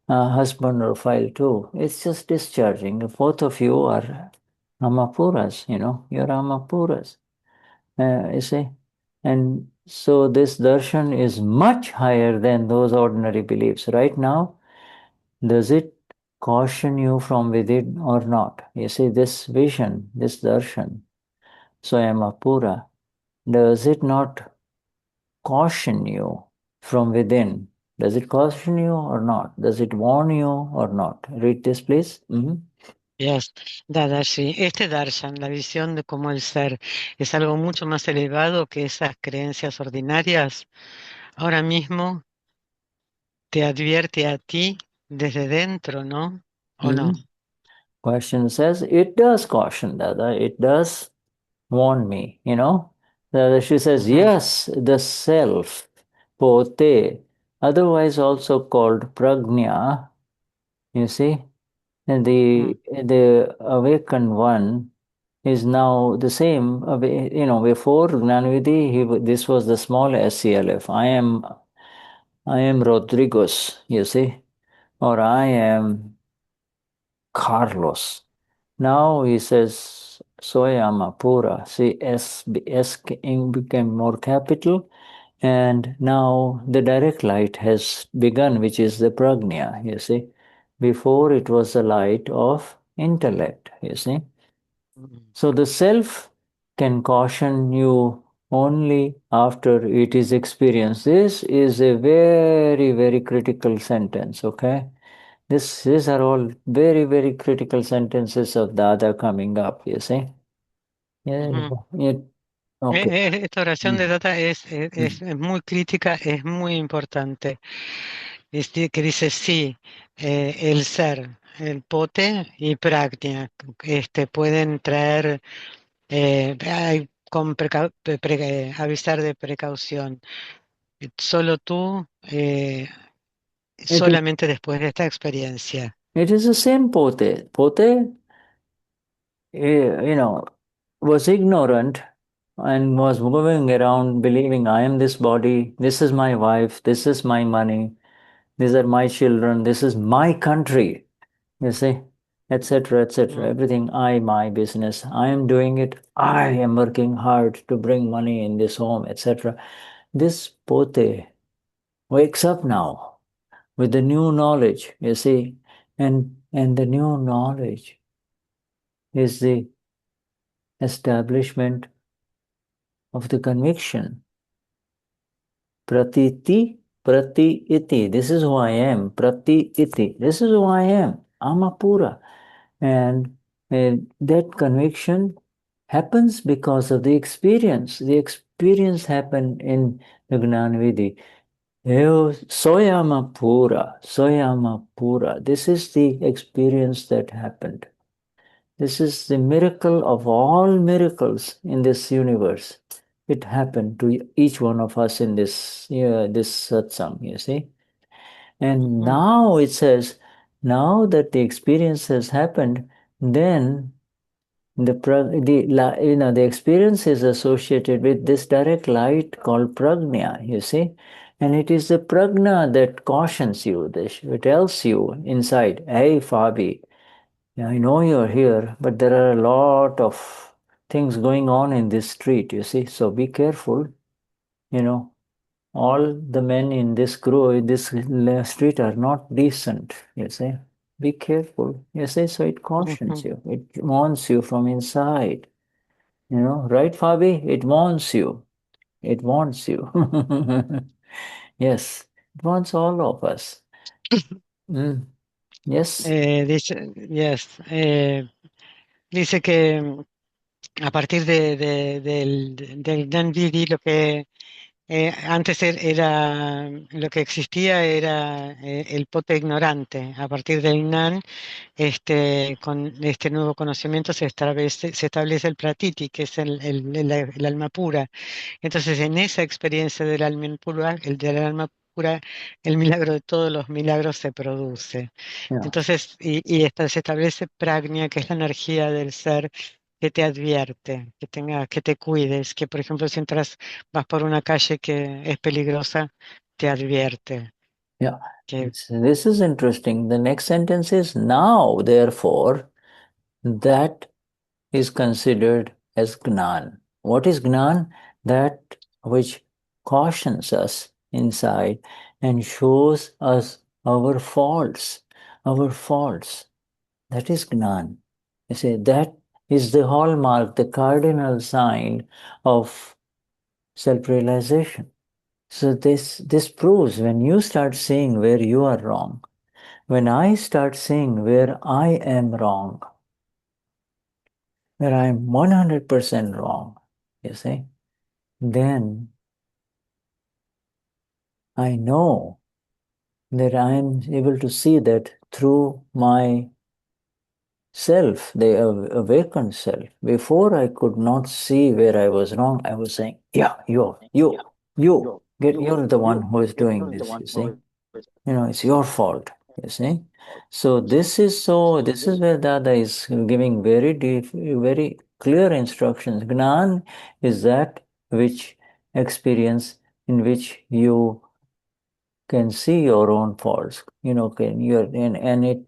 husband or file too, it's just discharging. Both of you are Amapuras, you're Amapuras, you see. And so this darshan is much higher than those ordinary beliefs. Right now, does it caution you from within or not? You see, this vision, this darshan, Swayamapura, does it not caution you from within? Does it caution you or not? Does it warn you or not? Read this, please. Yes, Dadashri, este darshan, la visión de cómo el ser es algo mucho más elevado que esas creencias ordinarias, ahora mismo te advierte a ti desde dentro, ¿no? ¿O no? Question says, it does caution, Dada. It does warn me, She says, yes, the self, pote, otherwise also called pragnya, you see, and the awakened one is now the same. Before Gnan Vidhi, this was the small SCLF. I am Rodriguez, you see, or I am Carlos. Now he says, Soy Amapura. See, S became more capital, and now the direct light has begun, which is the pragnya, you see. Before it was the light of intellect, you see. So the self can caution you only after it is experienced. This is a very, very critical sentence, okay? These are all very, very critical sentences of Dada coming up, you see? Yeah, okay. Esta oración de Data es muy crítica, es muy importante. Que dice, sí, el ser, el pote y pragnya, pueden traer, avisar de precaución. Solo tú, solamente después de esta experiencia. It is the same pote. Pote, was ignorant and was moving around believing I am this body, this is my wife, this is my money, these are my children, this is my country, you see, etc., etc. Everything my business. I am doing it. I am working hard to bring money in this home, etc. This pote wakes up now with the new knowledge, you see, and the new knowledge is the establishment of the conviction. Pratiti, prati iti. This is who I am. Prati iti. This is who I am. Amapura. And that conviction happens because of the experience. The experience happened in the Gnan Vidhi. Soyama Pura. This is the experience that happened. This is the miracle of all miracles in this universe. It happened to each one of us in this satsang, you see. And now it says, now that the experience has happened, then the experience is associated with this direct light called pragnya, you see. And it is the pragnya that cautions you, it tells you inside, hey Fabi, I know you're here, but there are a lot of things going on in this street, you see, so be careful. All the men in this street are not decent, you see. Be careful, you see, so it cautions you, it warns you from inside. Right, Fabi? It warns you. It warns you. Yes, it warns all of us. Yes. Dice que a partir del Gnan Vidhi, lo que antes era lo que existía era el pote ignorante. A partir del Gnan, con este nuevo conocimiento se establece el pratiti, que es el alma pura. Entonces, en esa experiencia del alma pura, el milagro de todos los milagros se produce. Yeah. Entonces, se establece pragnya, que es la energía del ser que te advierte, que te cuides, que por ejemplo si vas por una calle que es peligrosa, te advierte. Yeah. This is interesting. The next sentence is, now, therefore, that is considered as Gnan. What is Gnan? That which cautions us inside and shows us our faults. Our faults. That is Gnan. You see, that is the hallmark, the cardinal sign of self-realization. So this proves, when you start seeing where you are wrong, when I start seeing where I am wrong, where I am 100% wrong, you see, then I know that I am able to see that through my self, the awakened self. Before I could not see where I was wrong, I was saying, yeah, you're the one who is doing this, you see. It's your fault, you see. So this is where Dada is giving very deep, very clear instructions. Gnan is that which experience in which you can see your own faults, and it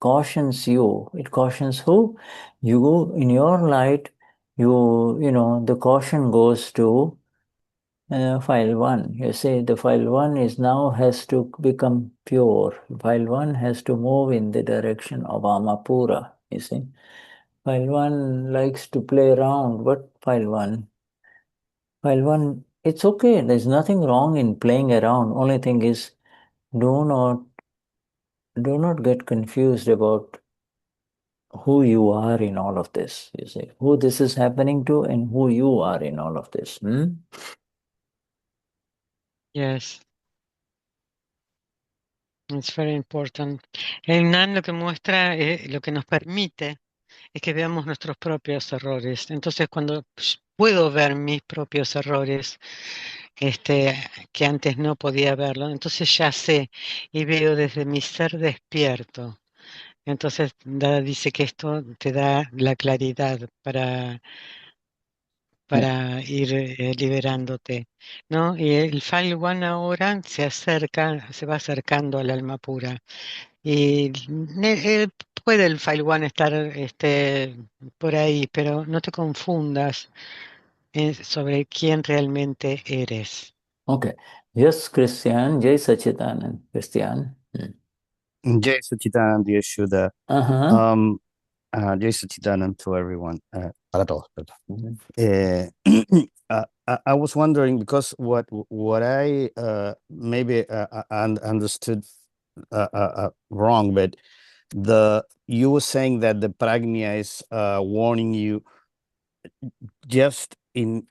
cautions you. It cautions who? You, in your light, the caution goes to file 1. You see, the file 1 has to become pure. File 1 has to move in the direction of Amapura, you see. File 1 likes to play around, but file 1, it's okay. There's nothing wrong in playing around. Only thing is, do not get confused about who you are in all of this, you see. Who this is happening to and who you are in all of this. Yes. It's very important. El Gnan lo que muestra, lo que nos permite, es que veamos nuestros propios errores. Entonces, cuando puedo ver mis propios errores, que antes no podía verlo, entonces ya sé y veo desde mi ser despierto. Entonces, Dada dice que esto te da la claridad para ir liberándote, ¿no? Y el File One ahora se va acercando al alma pura. Y puede el File One estar por ahí, pero no te confundas sobre quién realmente eres. Okay. Yes, Christian. Jai Sachidanand, Christian. Jai Sachidanand, dear Shuddha. Jai Sachidanand to everyone. Para todos, perdón. I was wondering, because what I maybe understood wrong, but you were saying that the pragnya is warning you just in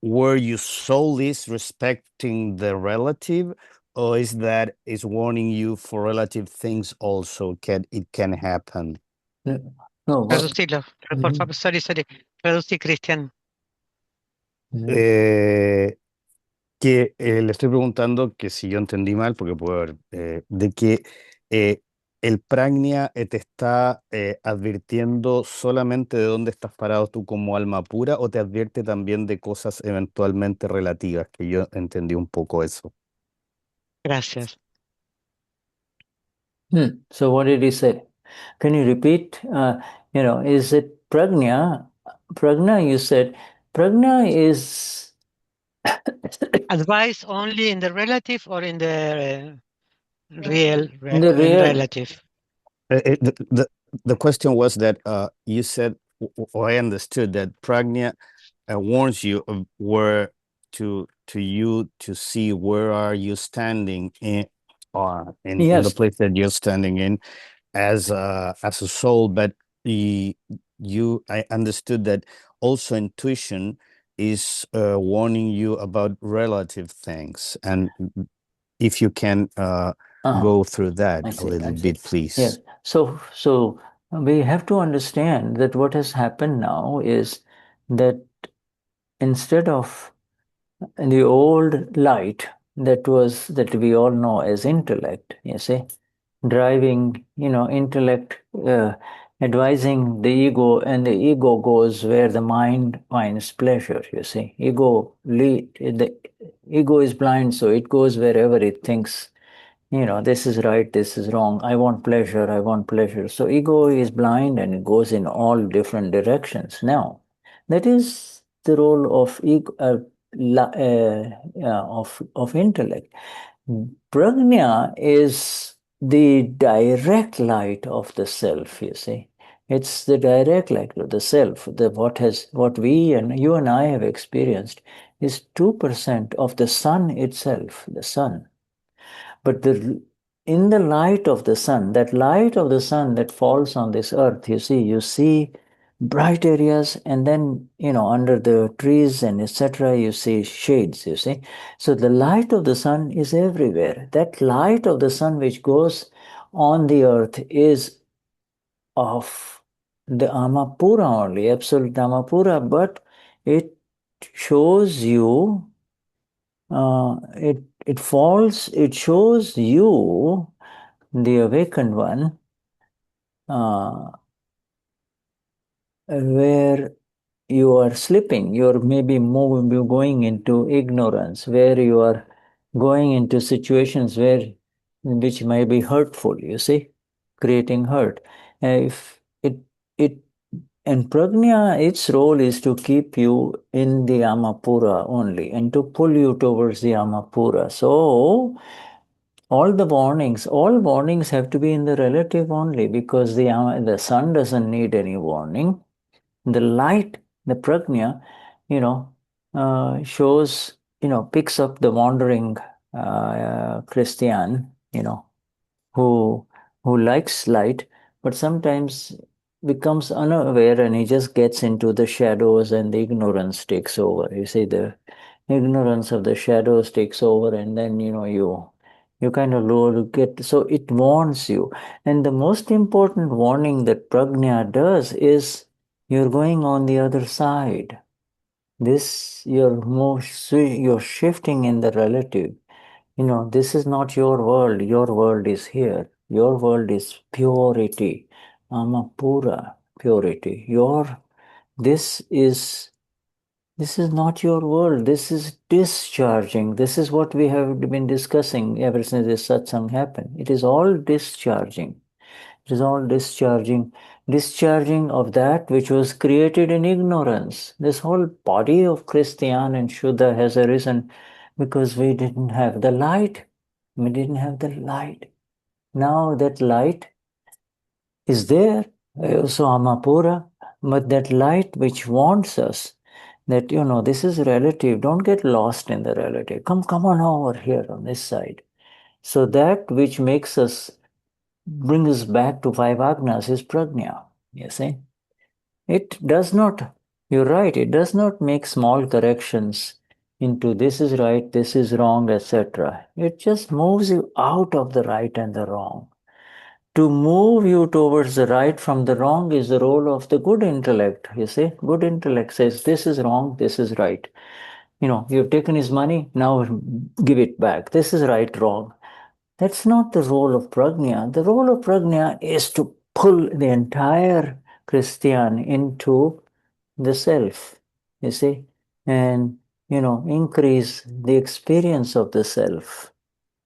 were you solely respecting the relative, or is that is warning you for relative things also? It can happen. No, what? Traducilo, por favor, sorry. Traducí, Cristian. Que le estoy preguntando que si yo entendí mal, porque puedo haber, de que el pragnya te está advirtiendo solamente de dónde estás parado tú como alma pura, o te advierte también de cosas eventualmente relativas, que yo entendí un poco eso. Gracias. So what did he say? Can you repeat? Is it pragnya? Pragnya, you said. Pragnya is... Advice only in the relative or in the real relative? The question was that you said, or I understood that pragnya warns you of where to you to see where are you standing in the place that you're standing in as a soul, but I understood that also intuition is warning you about relative things, and if you can go through that a little bit, please. Yes. So we have to understand that what has happened now is that instead of the old light that we all know as intellect, you see, driving, intellect, advising the ego, and the ego goes where the mind finds pleasure, you see. The ego is blind, so it goes wherever it thinks, this is right, this is wrong, I want pleasure, I want pleasure. So ego is blind and it goes in all different directions. Now, that is the role of ego, of intellect. Pragnya is the direct light of the self, you see. It's the direct light of the self. What we and you and I have experienced is 2% of the sun itself, the sun. But in the light of the sun, that light of the sun that falls on this earth, you see bright areas, and then, under the trees and etc., you see shades, you see. So the light of the sun is everywhere. That light of the sun which goes on the earth is of the Amapura only, absolute Amapura, but it shows you, it shows you, the awakened one, where you are slipping, you're maybe going into ignorance, where you are going into situations which may be hurtful, you see, creating hurt. And pragnya, its role is to keep you in the Amapura only and to pull you towards the Amapura. So all warnings have to be in the relative only, because the sun doesn't need any warning. The light, the pragnya, shows, picks up the wandering Christian, who likes light, but sometimes becomes unaware and he just gets into the shadows and the ignorance takes over. You see, the ignorance of the shadows takes over, and then, you kind of get, so it warns you. And the most important warning that pragnya does is you're going on the other side. You're shifting in the relative. This is not your world. Your world is here. Your world is purity. Amapura, purity. This is not your world. This is discharging. This is what we have been discussing ever since this satsang happened. It is all discharging. It is all discharging of that which was created in ignorance. This whole body of Christian and Shuddha has arisen because we didn't have the light. We didn't have the light. Now that light is there, so Amapura, but that light which wants us that, this is relative. Don't get lost in the relative. Come on over here on this side. So that which makes us, bring us back to five agnas is pragnya, you see. It does not, you're right, it does not make small corrections into this is right, this is wrong, etc. It just moves you out of the right and the wrong. To move you towards the right from the wrong is the role of the good intellect. You see, good intellect says this is wrong, this is right. You've taken his money, now give it back. This is right, wrong. That's not the role of pragnya. The role of pragnya is to pull the entire Christian into the self, you see, and, increase the experience of the self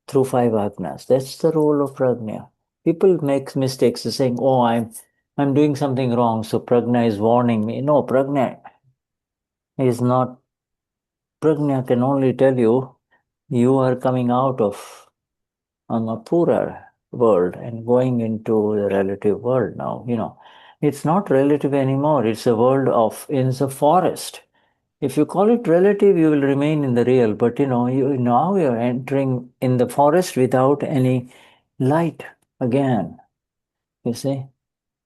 through five agnas. That's the role of pragnya. People make mistakes saying, oh, I'm doing something wrong, so pragnya is warning me. No, pragnya is not. Pragnya can only tell you, you are coming out of Amapura world and going into the relative world now. It's not relative anymore. It's a world in the forest. If you call it relative, you will remain in the real. But now you're entering in the forest without any light again. You see?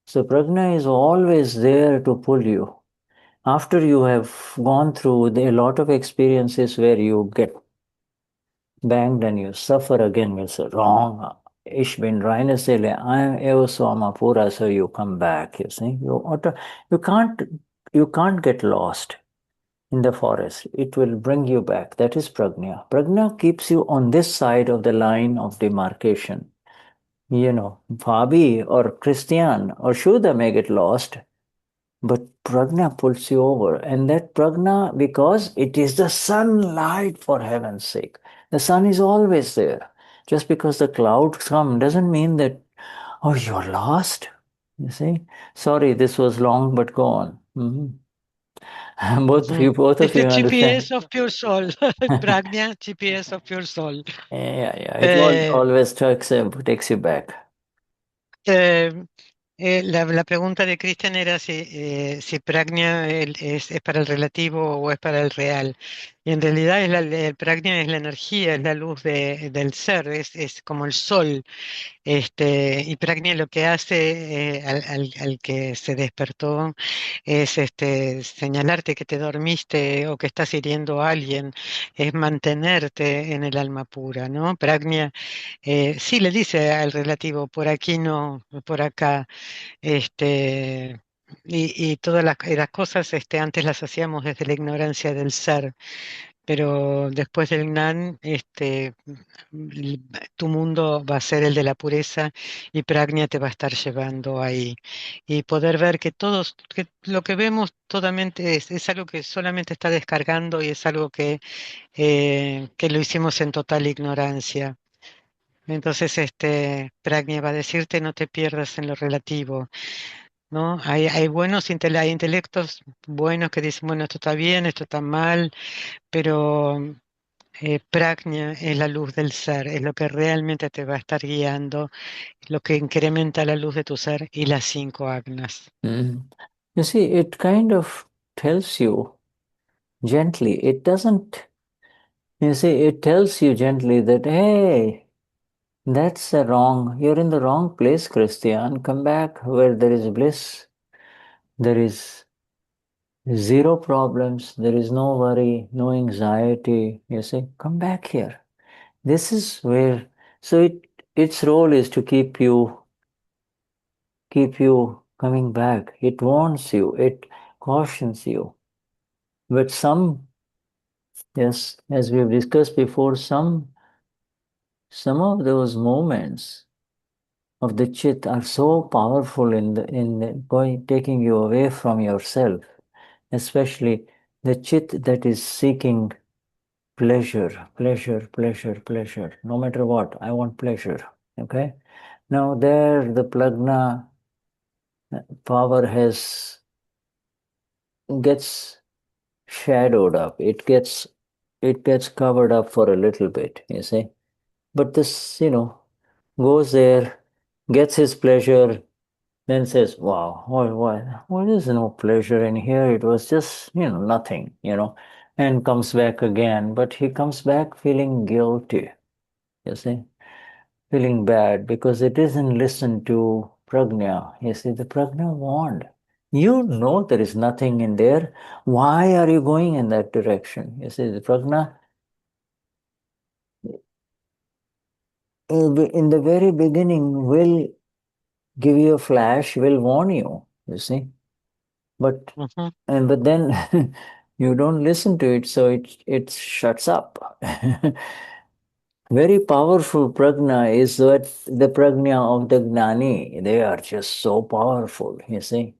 So prajna is always there to pull you. After you have gone through a lot of experiences where you get banged and you suffer again, you say, wrong. Ich bin reine Seele, I am so Amapura, so you come back, you see. You can't get lost in the forest. It will bring you back. That is pragnya. Pragnya keeps you on this side of the line of demarcation. Fabi or Christian or Shuddha may get lost, but pragna pulls you over. And that pragna, because it is the sunlight, for heaven's sake. The sun is always there. Just because the clouds come doesn't mean that, oh, you're lost. You see? Sorry, this was long, but go on. Both It's of the you understand. GPS of pure soul. Pragnya, GPS of pure soul. Yeah. It always takes you back. La pregunta de Christian era si pragnya es para el relativo o es para el real. Y en realidad el pragnya es la energía, es la luz del ser, es como el sol. Y pragnya lo que hace al que se despertó es señalarte que te dormiste o que estás hiriendo a alguien, es mantenerte en el alma pura, ¿no? Pragnya sí le dice al relativo, por aquí no, por acá. Y todas las cosas antes las hacíamos desde la ignorancia del ser, pero después del Gnan, tu mundo va a ser el de la pureza y pragnya te va a estar llevando ahí. Y poder ver que que lo que vemos totalmente es algo que solamente está descargando y es algo que lo hicimos en total ignorancia. Entonces, pragnya va a decirte no te pierdas en lo relativo, ¿no? Hay hay intelectos buenos que dicen, bueno, esto está bien, esto está mal, pero pragnya es la luz del ser, es lo que realmente te va a estar guiando, lo que incrementa la luz de tu ser y las cinco agnas. You see, it kind of tells you gently. It doesn't, it tells you gently that, hey, you're in the wrong place, Christian. Come back where there is bliss. There is zero problems. There is no worry, no anxiety. You see, come back here. This is where, so its role is to keep you coming back. It warns you, it cautions you. But yes, as we have discussed before, some of those moments of the chit are so powerful taking you away from yourself, especially the chit that is seeking pleasure, no matter what. I want pleasure. Okay. Now there, the prajna power gets shadowed up. It gets covered up for a little bit, you see. But this, goes there, gets his pleasure, then says, wow, why there's no pleasure in here? It was just, nothing, and comes back again. But he comes back feeling guilty, you see, feeling bad because it isn't listened to prajna. You see, the prajna warned. You know there is nothing in there. Why are you going in that direction? You see, the pragna, in the very beginning, will give you a flash, will warn you see. But but then you don't listen to it, so it shuts up. Very powerful pragna is that the pragnya of the Gnani. They are just so powerful, you see.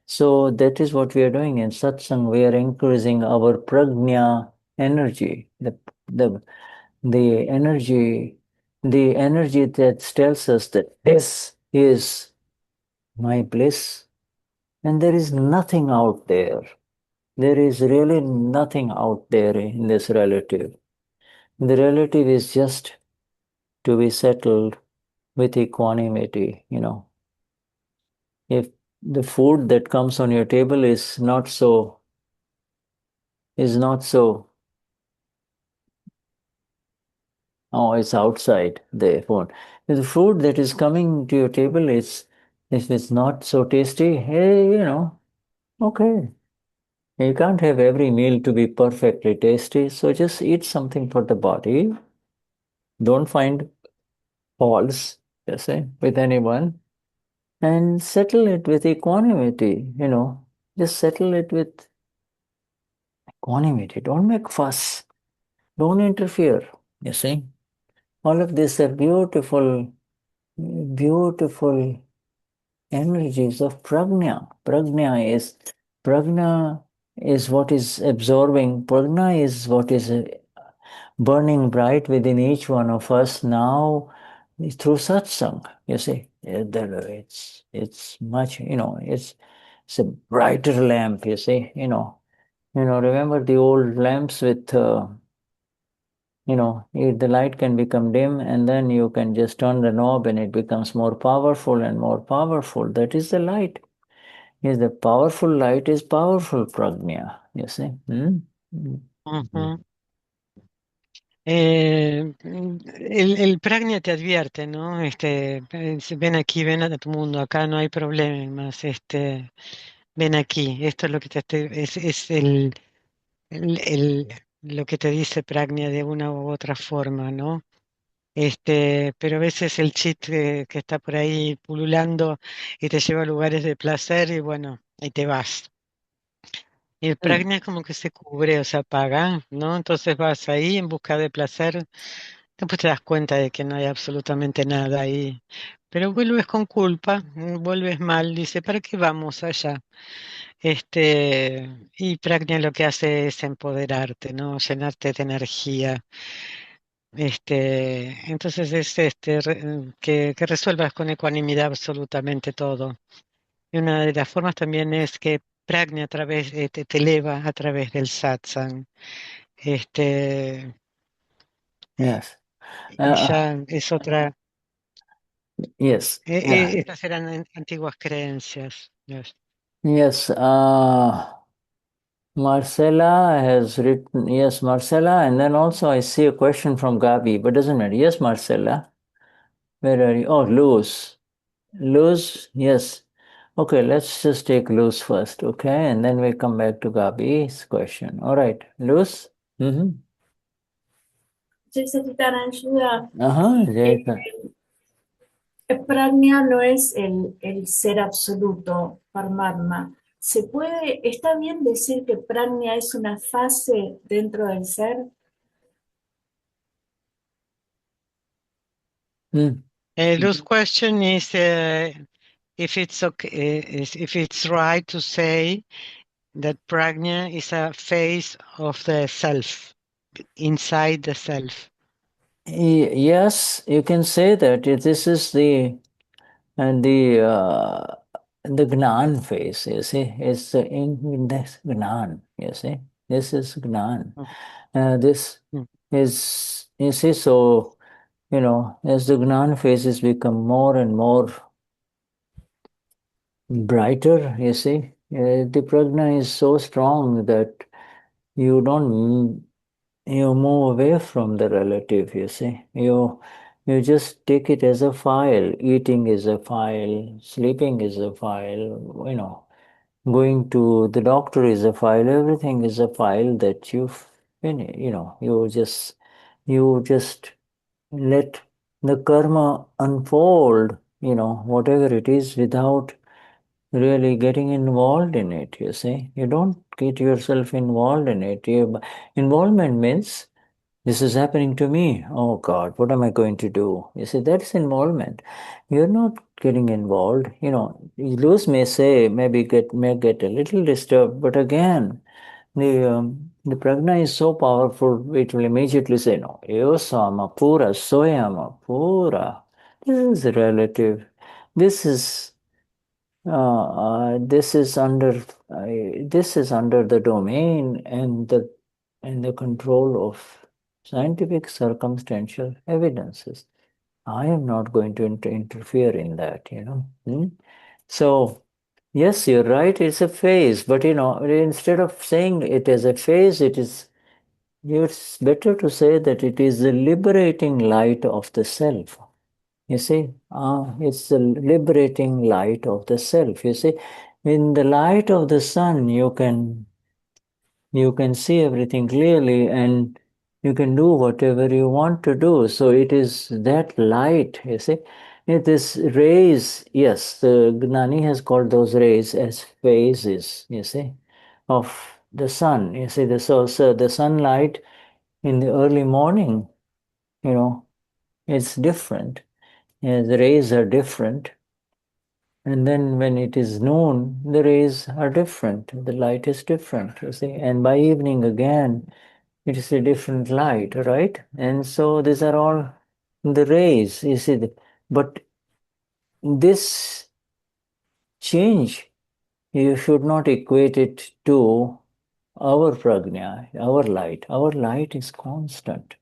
So that is what we are doing in satsang. We are increasing our pragnya energy, the the energy, the energy that tells us that this is my bliss, and there is nothing out there. There is really nothing out there in this relative. The relative is just to be settled with equanimity, If the food that comes on your table is not so, oh, it's outside the food. If the food that is coming to your table is, if it's not so tasty, hey, okay. You can't have every meal to be perfectly tasty, so just eat something for the body. Don't find faults, with anyone, and settle it with equanimity, Just settle it with equanimity. Don't make fuss. Don't interfere, you see. All of these are beautiful, beautiful energies of pragnya. Pragnya is what is absorbing. Pragnya is what is burning bright within each one of us now through satsang, you see. It's much, it's a brighter lamp, you see, remember the old lamps with, the light can become dim and then you can just turn the knob and it becomes more powerful and more powerful. That is the light. Yes, the powerful light is powerful pragnya, you see. El pragnya te advierte, ¿no? Ven aquí, ven a tu mundo, acá no hay problemas, ven aquí, esto es lo que es lo que te dice pragnya de una u otra forma, ¿no? Pero a veces el cheat que está por ahí pululando y te lleva a lugares de placer y bueno, ahí te vas. Y el pragna es como que se cubre o se apaga, ¿no? Entonces vas ahí en busca de placer, después te das cuenta de que no hay absolutamente nada ahí. Pero vuelves con culpa, vuelves mal, dice, ¿para qué vamos allá? Y pragna lo que hace es empoderarte, ¿no? Llenarte de energía. Entonces es que resuelvas con ecuanimidad absolutamente todo. Y una de las formas también es que pragna a través, te eleva a través del satsang. Yes. Y ya es otra. Yes. Estas eran antiguas creencias. Yes. Yes. Marcella has written, yes, Marcella, and then also I see a question from Gabi, but doesn't matter. Yes, Marcella. Where are you? Oh, Luz. Luz, yes. Okay, let's just take Luz first, okay? And then we come back to Gabi's question. All right, Luz? Fabiana and Shuddha, Jsca. pragnya no es el ser absoluto, Paramatma. ¿Está bien decir que pragnya es una fase dentro del ser? Luz's question is if it's okay, if it's right to say that pragna is a phase of the self, inside the self. Yes, you can say that. This is the Gnan phase, you see. It's in this Gnan, you see. This is Gnan. This is, you see, so, as the Gnan phases become more and more brighter, you see, the prajna is so strong that you move away from the relative, you see. You just take it as a file. Eating is a file, sleeping is a file, going to the doctor is a file. Everything is a file that you just let the karma unfold, whatever it is, without really getting involved in it, you see. You don't get yourself involved in it. Involvement means, this is happening to me. Oh God, what am I going to do? You see, that's involvement. You're not getting involved. Luz may get a little disturbed, but again, the pragna is so powerful, it will immediately say, no, io sono pura, soyama pura. This is relative. This is this is under the domain and the control of scientific circumstantial evidences. I am not going to interfere in that, So, yes, you're right, it's a phase, but instead of saying it as a phase, it's better to say that it is the liberating light of the self. You see, it's the liberating light of the self. You see, in the light of the sun, you can see everything clearly, and you can do whatever you want to do. So it is that light, you see. It is rays, yes, the Gnani has called those rays as phases, you see, of the sun. You see, so the sunlight in the early morning, it's different. The rays are different. And then when it is noon, the rays are different. The light is different, you see. And by evening again, it is a different light, right? And so these are all the rays, you see. But this change, you should not equate it to our pragnya, our light. Our light is constant.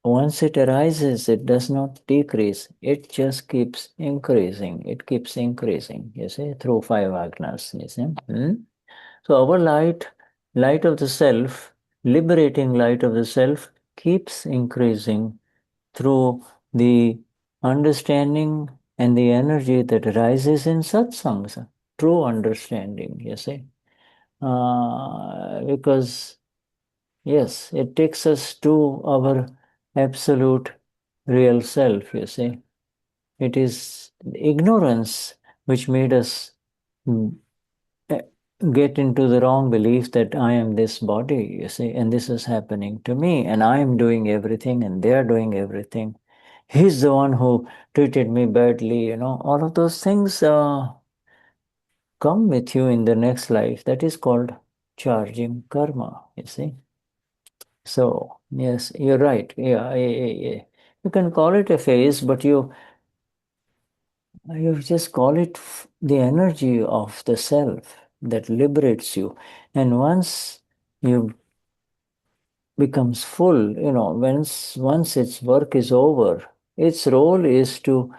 Once it arises, it does not decrease. It just keeps increasing. It keeps increasing, you see, through 5 agnas, you see. So our light of the self, liberating light of the self, keeps increasing through the understanding and the energy that arises in satsangs, true understanding, you see. Because, yes, it takes us to our absolute real self, you see. It is ignorance which made us get into the wrong belief that I am this body, you see, and this is happening to me, and I am doing everything, and they are doing everything. He's the one who treated me badly, all of those things come with you in the next life. That is called charging karma, you see. So, yes, you're right. Yeah. You can call it a phase, but you just call it the energy of the self that liberates you. And once you becomes full, once its work is over, its role is to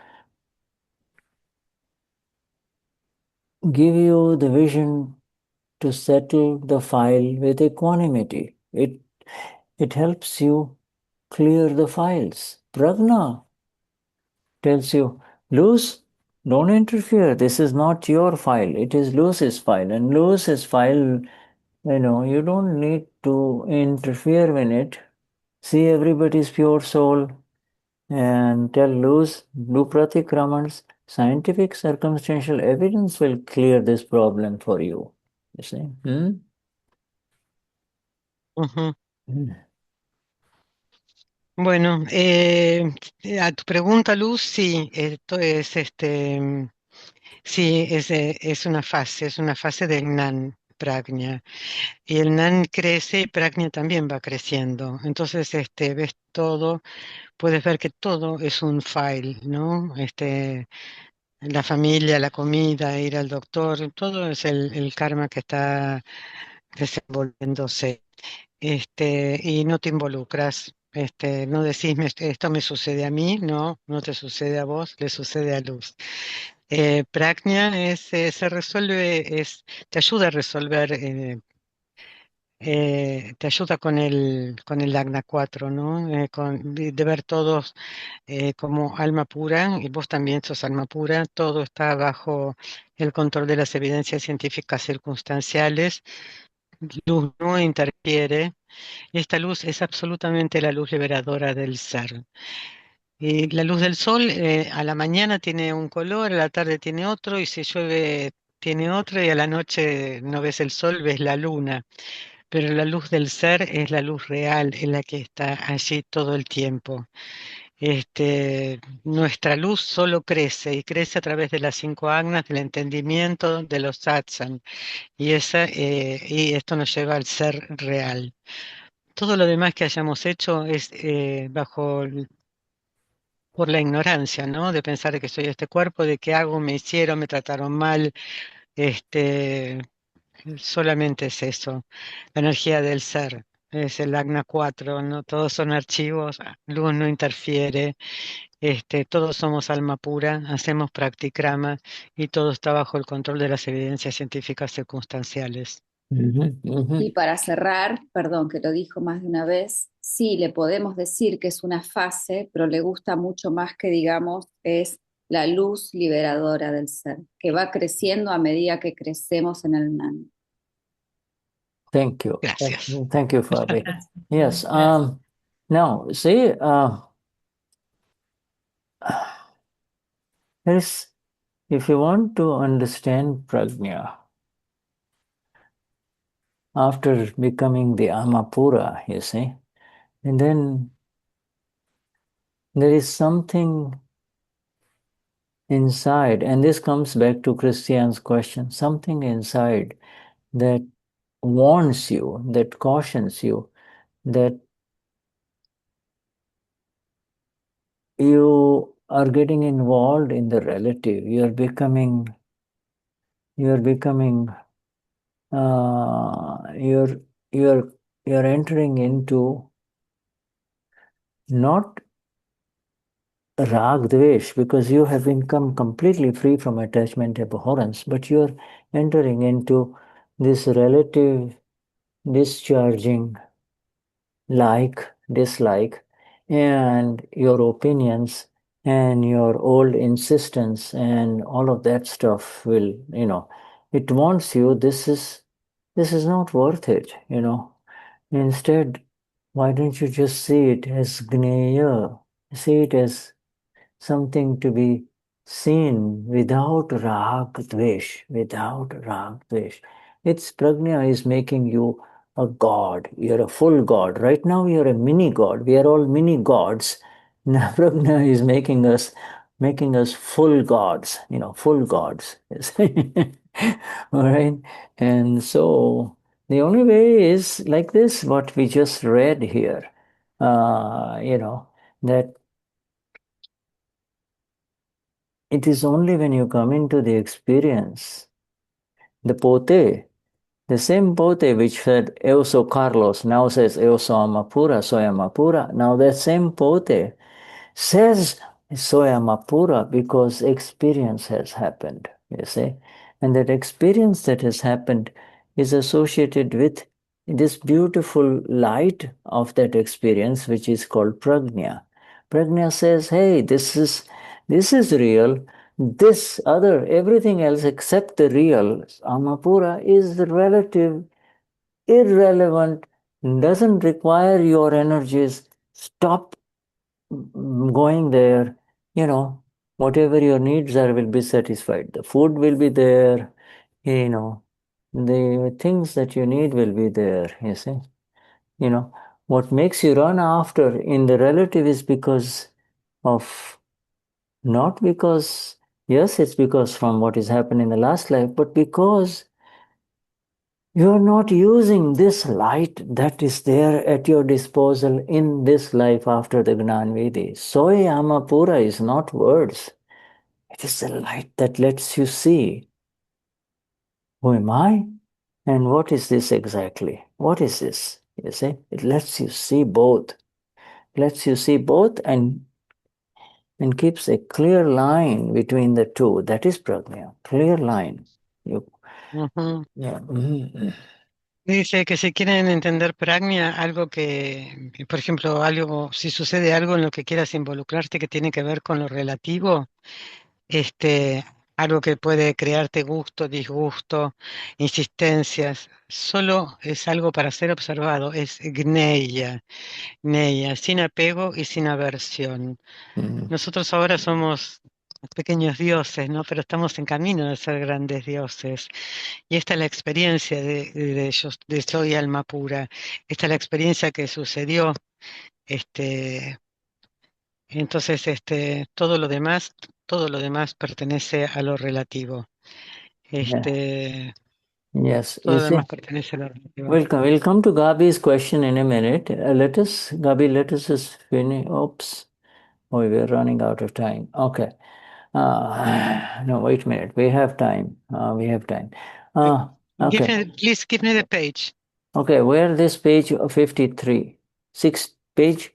give you the vision to settle the file with equanimity. It helps you clear the files. Pragna tells you, Luz, don't interfere. This is not your file. It is Luz's file. And Luz's file, you don't need to interfere in it. See everybody's pure soul and tell Luz, do pratikramans. Scientific circumstantial evidence will clear this problem for you. You see? Ujú. Mm. Bueno, a tu pregunta, Luz, sí, esto es sí, es una fase del Gnan Pragnya. Y el Gnan crece y Pragnya también va creciendo. Entonces, ves todo, puedes ver que todo es un file, ¿no? La familia, la comida, ir al doctor, todo es el karma que está desenvolviéndose. Y no te involucras. No decís, esto me sucede a mí, no, no te sucede a vos, le sucede a Luz. Pragnya se resuelve, te ayuda a resolver te ayuda con el Agna 4, ¿no? De ver todos como alma pura, y vos también sos alma pura, todo está bajo el control de las evidencias científicas circunstanciales, luz no interfiere, y esta luz es absolutamente la luz liberadora del ser. Y la luz del sol a la mañana tiene un color, a la tarde tiene otro, y si llueve tiene otro, y a la noche no ves el sol, ves la luna. Pero la luz del ser es la luz real, es la que está allí todo el tiempo. Nuestra luz solo crece y crece a través de las 5 agnas, del entendimiento, de los satsang, y esto nos lleva al ser real. Todo lo demás que hayamos hecho es por la ignorancia, ¿no? De pensar que soy este cuerpo, de qué hago, me hicieron, me trataron mal, este, solamente es eso, la energía del ser. Es el Agna 4, ¿no? Todos son archivos, luz no interfiere, todos somos alma pura, hacemos practikrama y todo está bajo el control de las evidencias científicas circunstanciales. Y para cerrar, perdón que lo dijo más de una vez, sí, le podemos decir que es una fase, pero le gusta mucho más que digamos es la luz liberadora del ser, que va creciendo a medida que crecemos en el Gnani. Thank you. Gracias. Thank you, Fabi. Yes. Gracias. Now, see, if you want to understand pragnya, after becoming the Amapura, you see, and then there is something inside, and this comes back to Christian's question, something inside that warns you, that cautions you, that you are getting involved in the relative. You're becoming, you're entering into not rag dvesh, because you have become completely free from attachment abhorrence, but you're entering into this relative discharging like, dislike, and your opinions and your old insistence and all of that stuff will, it wants you, this is not worth it, Instead, why don't you just see it as Gneya? See it as something to be seen without rag dvesh, without rag dvesh. Its pragnya is making you a god. You're a full god. Right now you're a mini god. We are all mini gods. Now pragnya is making us full gods, full gods. All right. And so the only way is like this, what we just read here, that it is only when you come into the experience, the pote, the same pote which said Euso Carlos now says Euso Amapura, soy Amapura. Now that same pote says soy Amapura because experience has happened, you see. And that experience that has happened is associated with this beautiful light of that experience, which is called pragnya. Pragnya says, hey, this is real. This other, everything else except the real, Amapura, is relative, irrelevant, doesn't require your energies. Stop going there, whatever your needs are will be satisfied. The food will be there, the things that you need will be there, you see. What makes you run after in the relative is because of, not because, yes, it's because from what has happened in the last life, but because you're not using this light that is there at your disposal in this life after the Gnan Vidhi. Soy Amapura is not words. It is the light that lets you see, who am I? And what is this exactly? What is this? You see, it lets you see both. Lets you see both and keeps a clear line between the two. That is pragnya. Clear line. Ujú. Yeah. Dice que si quieren entender pragnya, algo que, por ejemplo, algo, si sucede algo en lo que quieras involucrarte que tiene que ver con lo relativo, este, algo que puede crearte gusto, disgusto, insistencias, solo es algo para ser observado, es gneya, gneya, sin apego y sin aversión. Nosotros ahora somos pequeños dioses, ¿no? Pero estamos en camino de ser grandes dioses. Y esta es la experiencia de Soy Alma Pura. Esta es la experiencia que sucedió. Este, entonces, todo lo demás pertenece a lo relativo. Yeah. Este, Yes. todo You lo see, demás pertenece a lo relativo. we'll come to Gabi's question in a minute. Gabi, let us just finish. Oops. Oh, we're running out of time. Okay. No, wait a minute. We have time. We have time. Okay. Please give me the page. Okay, where this page 53? Page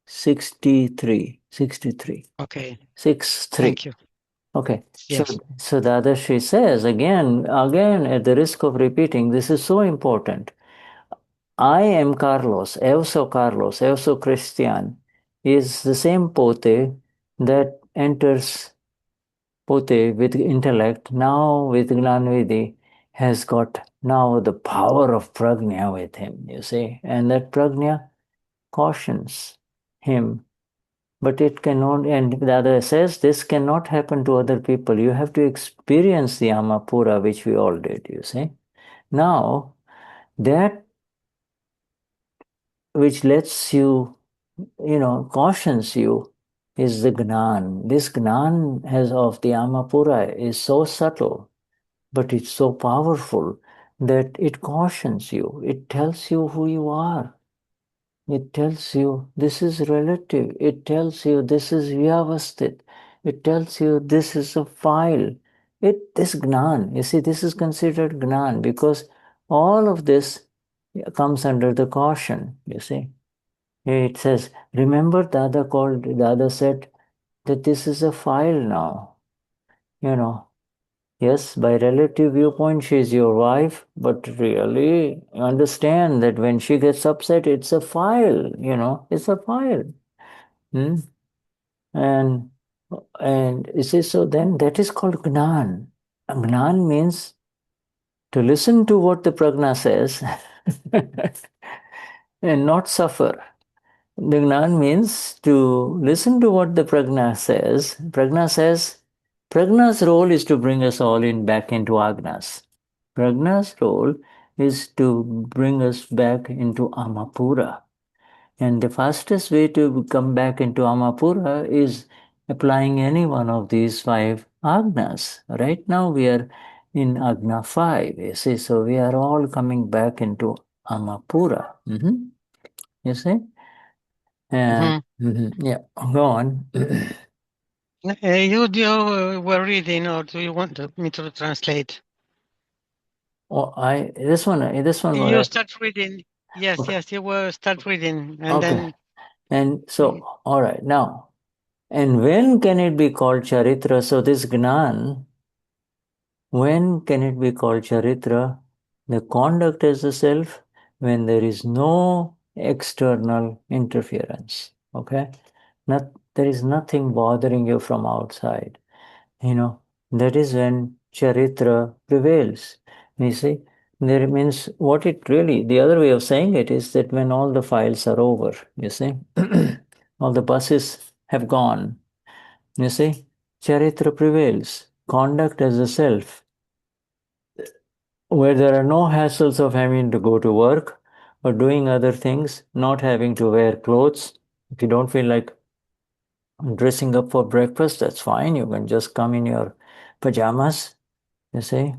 63. 63. Okay, 63. thank you. Okay. Yes. So Dadashri says again, at the risk of repeating, this is so important. I am Carlos, eu sou Christian, is the same pote that enters pote with intellect, now with Gnan Vidhi, has got now the power of pragnya with him, you see, and that pragnya cautions him. But it cannot, and the other says, this cannot happen to other people. You have to experience the Amapura, which we all did, you see. Now, that which lets you, cautions you, is the Gnan. This Gnan of the Amapura is so subtle, but it's so powerful that it cautions you. It tells you who you are. It tells you this is relative. It tells you this is vyavasthit. It tells you this is a file. This Gnan, you see, this is considered Gnan because all of this comes under the caution, you see. It says, remember Dada said that this is a file now. Yes, by relative viewpoint, she's your wife, but really understand that when she gets upset, it's a file, it's a file. Hmm? And you see, so then that is called Gnan. Gnan means to listen to what the pragna says and not suffer. The Gnan means to listen to what the pragna says. Pragna's role is to bring us all back into agnas. Pragna's role is to bring us back into Amapura. And the fastest way to come back into Amapura is applying any one of these 5 agnas. Right now we are in Agna 5, you see, so we are all coming back into Amapura. You see? Yeah, go on. You were reading, or do you want me to translate? This one. You start reading. Yes, Okay. yes, you will start reading, and then. And so, all right, now, and when can it be called charitra? So this Gnan, when can it be called charitra? The conduct as the self, when there is no external interference. Okay, there is nothing bothering you from outside. That is when charitra prevails. You see, there means what it really, the other way of saying it is that when all the files are over, you see, all the buses have gone, you see, charitra prevails. Conduct as a self, where there are no hassles of having to go to work or doing other things, not having to wear clothes. If you don't feel like dressing up for breakfast, that's fine. You can just come in your pajamas, you see,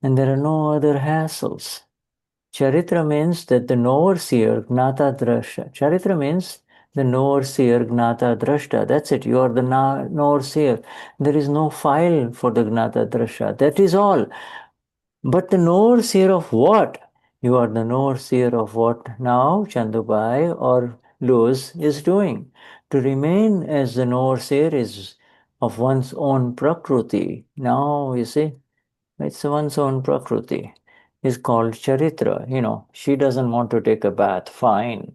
and there are no other hassles. Charitra means that the Knower-Seer, Gnata Drashta. Charitra means the Knower-Seer, Gnata Drashta. That's it. You are the Knower-Seer. There is no file for the Gnata Drashta. That is all. But the Knower-Seer of what? You are the Knower-Seer of what now Chandubai or Luz is doing. To remain as the Knower-Seer is of one's own Prakruti. Now, you see, it's one's own Prakruti. is called charitra. She doesn't want to take a bath. Fine.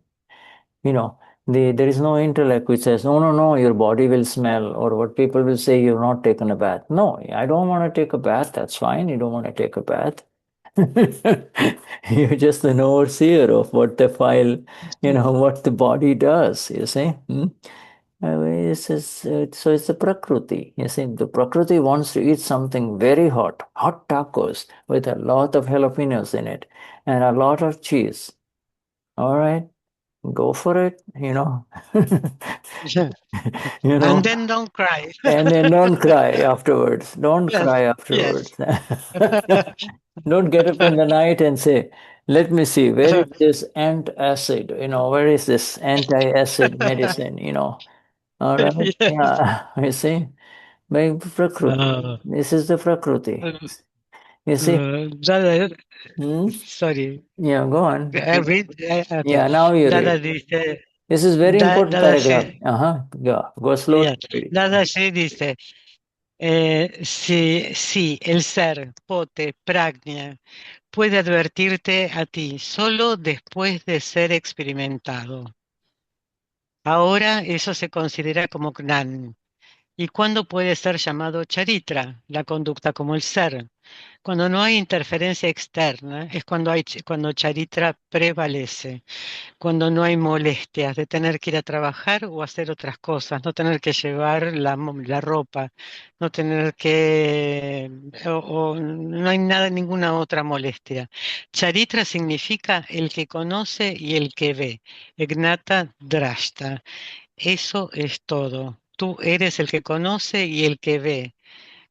There is no intellect which says, no, no, no, your body will smell, or what people will say, you've not taken a bath. No, I don't want to take a bath. That's fine. You don't want to take a bath. You're just the Knower-Seer of what the file, what the body does, you see. So it's the Prakruti. You see, the Prakruti wants to eat something very hot tacos with a lot of jalapenos in it and a lot of cheese. All right, go for it, Yeah. you know, And then don't cry. and then don't cry afterwards. Don't Yes, cry yes. afterwards. Don't get up in the night and say, let me see, where is this antacid? Where is this anti-acid medicine? All right. Yes. Yeah. You see, by Prakruti. Uh, This is the Prakruti. uh, You see? Dada, Hmm? sorry. Yeah, go on. Read, okay. Yeah, now you Dada read. dice, This is very important Dada paragraph. Shri, Go slowly. yeah. Dada Shri dice, si el ser, pote, pragnya, puede advertirte a ti solo después de ser experimentado. Ahora eso se considera como Gnan. ¿Y cuándo puede ser llamado charitra, la conducta como el ser? Cuando no hay interferencia externa, es cuando charitra prevalece. Cuando no hay molestias de tener que ir a trabajar o hacer otras cosas, no tener que llevar la ropa, no tener que, o no hay nada, ninguna otra molestia. Charitra significa el que conoce y el que ve. Gnata Drashta. Eso es todo. Tú eres el que conoce y el que ve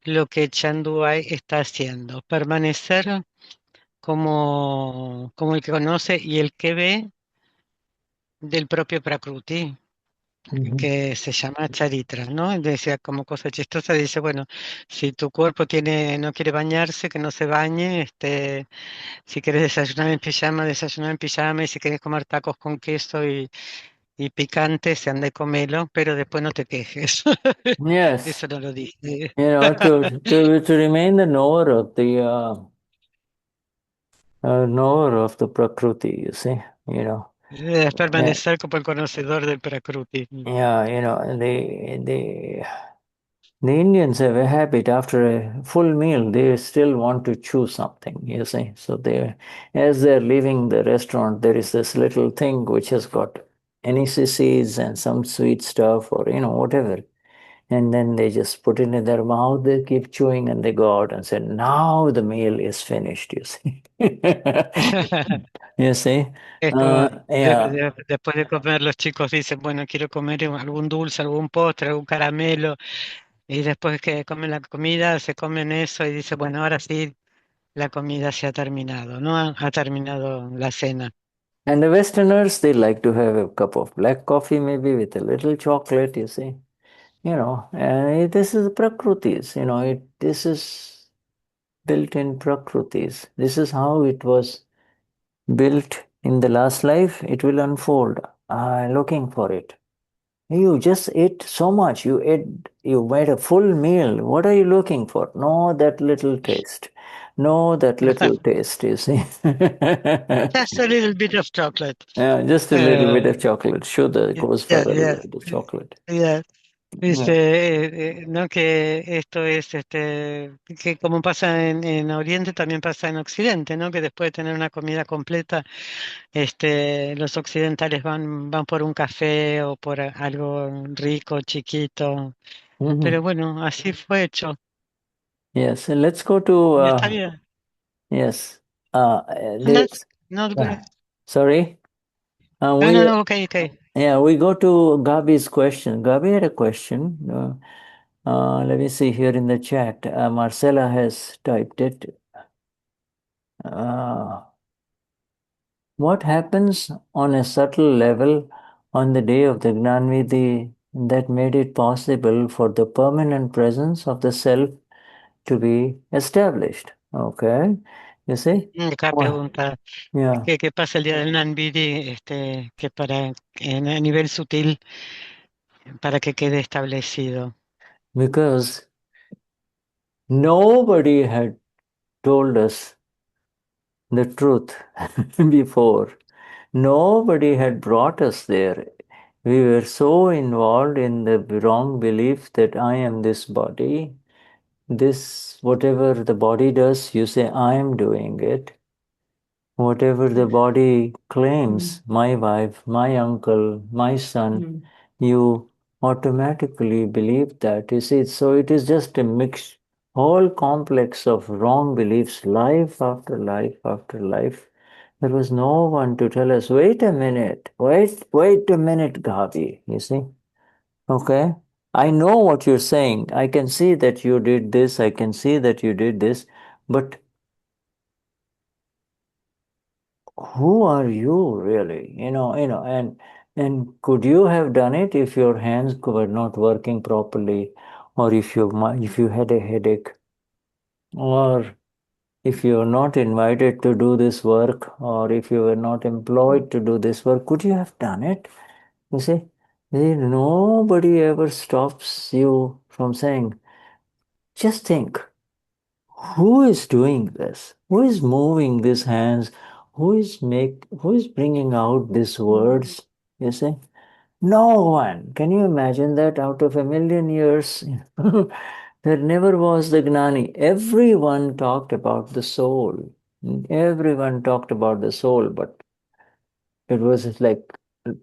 lo que Chanduay está haciendo. Permanecer como el que conoce y el que ve del propio Prakruti, Mhm. que se llama Charitra, ¿no? Decía como cosa chistosa, dice, bueno, si tu cuerpo no quiere bañarse, que no se bañe, si quieres desayunar en pijama, y si quieres comer tacos con queso y picante, se anda y comelo, pero después no te quejes. Yes. Eso no lo dice. To remain the knower of the Prakruti, you see, Es Uh, permanecer como el conocedor del Prakruti. yeah, the Indians have a habit after a full meal, they still want to chew something, you see. So as they're leaving the restaurant, there is this little thing which has got NECCs and some sweet stuff or, whatever. And then they just put it in their mouth, they keep chewing and they go out and say, now the meal is finished, you see. You see? Es como, Yeah. después de comer, los chicos dicen, bueno, quiero comer algún dulce, algún postre, algún caramelo, y después que comen la comida, se comen eso y dicen, bueno, ahora sí, la comida se ha terminado, ¿no? Ha terminado la cena. And the Westerners, they like to have a cup of black coffee, maybe with a little chocolate, you see. And this is Prakrutis, this is built in Prakrutis. This is how it was built in the last life. It will unfold. Looking for it. You just ate so much. You made a full meal. What are you looking for? No, that little taste. No, that little taste, you see. Just a little bit of chocolate. Yeah, just a little bit of chocolate. Sugar goes for Yeah, a little yeah, bit of chocolate. yeah. Yeah. No que esto es, que como pasa en Oriente, también pasa en Occidente, ¿no? Que después de tener una comida completa, los occidentales van por un café o por algo rico, chiquito. Mhm. Pero bueno, así fue hecho. Yes, and let's go to Y está bien. yes. No, There's no, sorry. no, no, ok, ok. We go to Gabi's question. Gabi had a question. Let me see here in the chat. Marcella has typed it. What happens on a subtle level on the day of the Gnan Vidhi that made it possible for the permanent presence of the self to be established? Okay, you see? Acá Well, pregunta, yeah, ¿qué pasa el día del Gnan Vidhi, que a nivel sutil, para que quede establecido? because nobody had told us the truth before. Nobody had brought us there. We were so involved in the wrong belief that I am this body. This, whatever the body does, you say, I am doing it. Whatever the body claims, my wife, my uncle, my son, you automatically believe that. You see, so it is just a mix, whole complex of wrong beliefs, life after life after life. There was no one to tell us, wait a minute, wait a minute, Gabi, you see. Okay? I know what you're saying. I can see that you did this, I can see that you did this, but who are you really? And could you have done it if your hands were not working properly, or if you had a headache, or if you were not invited to do this work, or if you were not employed to do this work, could you have done it? You see, nobody ever stops you from saying, just think, who is doing this? Who is moving these hands? Who is bringing out these words? You see? No one. Can you imagine that out of 1,000,000 years? There never was the Gnani. Everyone talked about the soul. Everyone talked about the soul, but it was like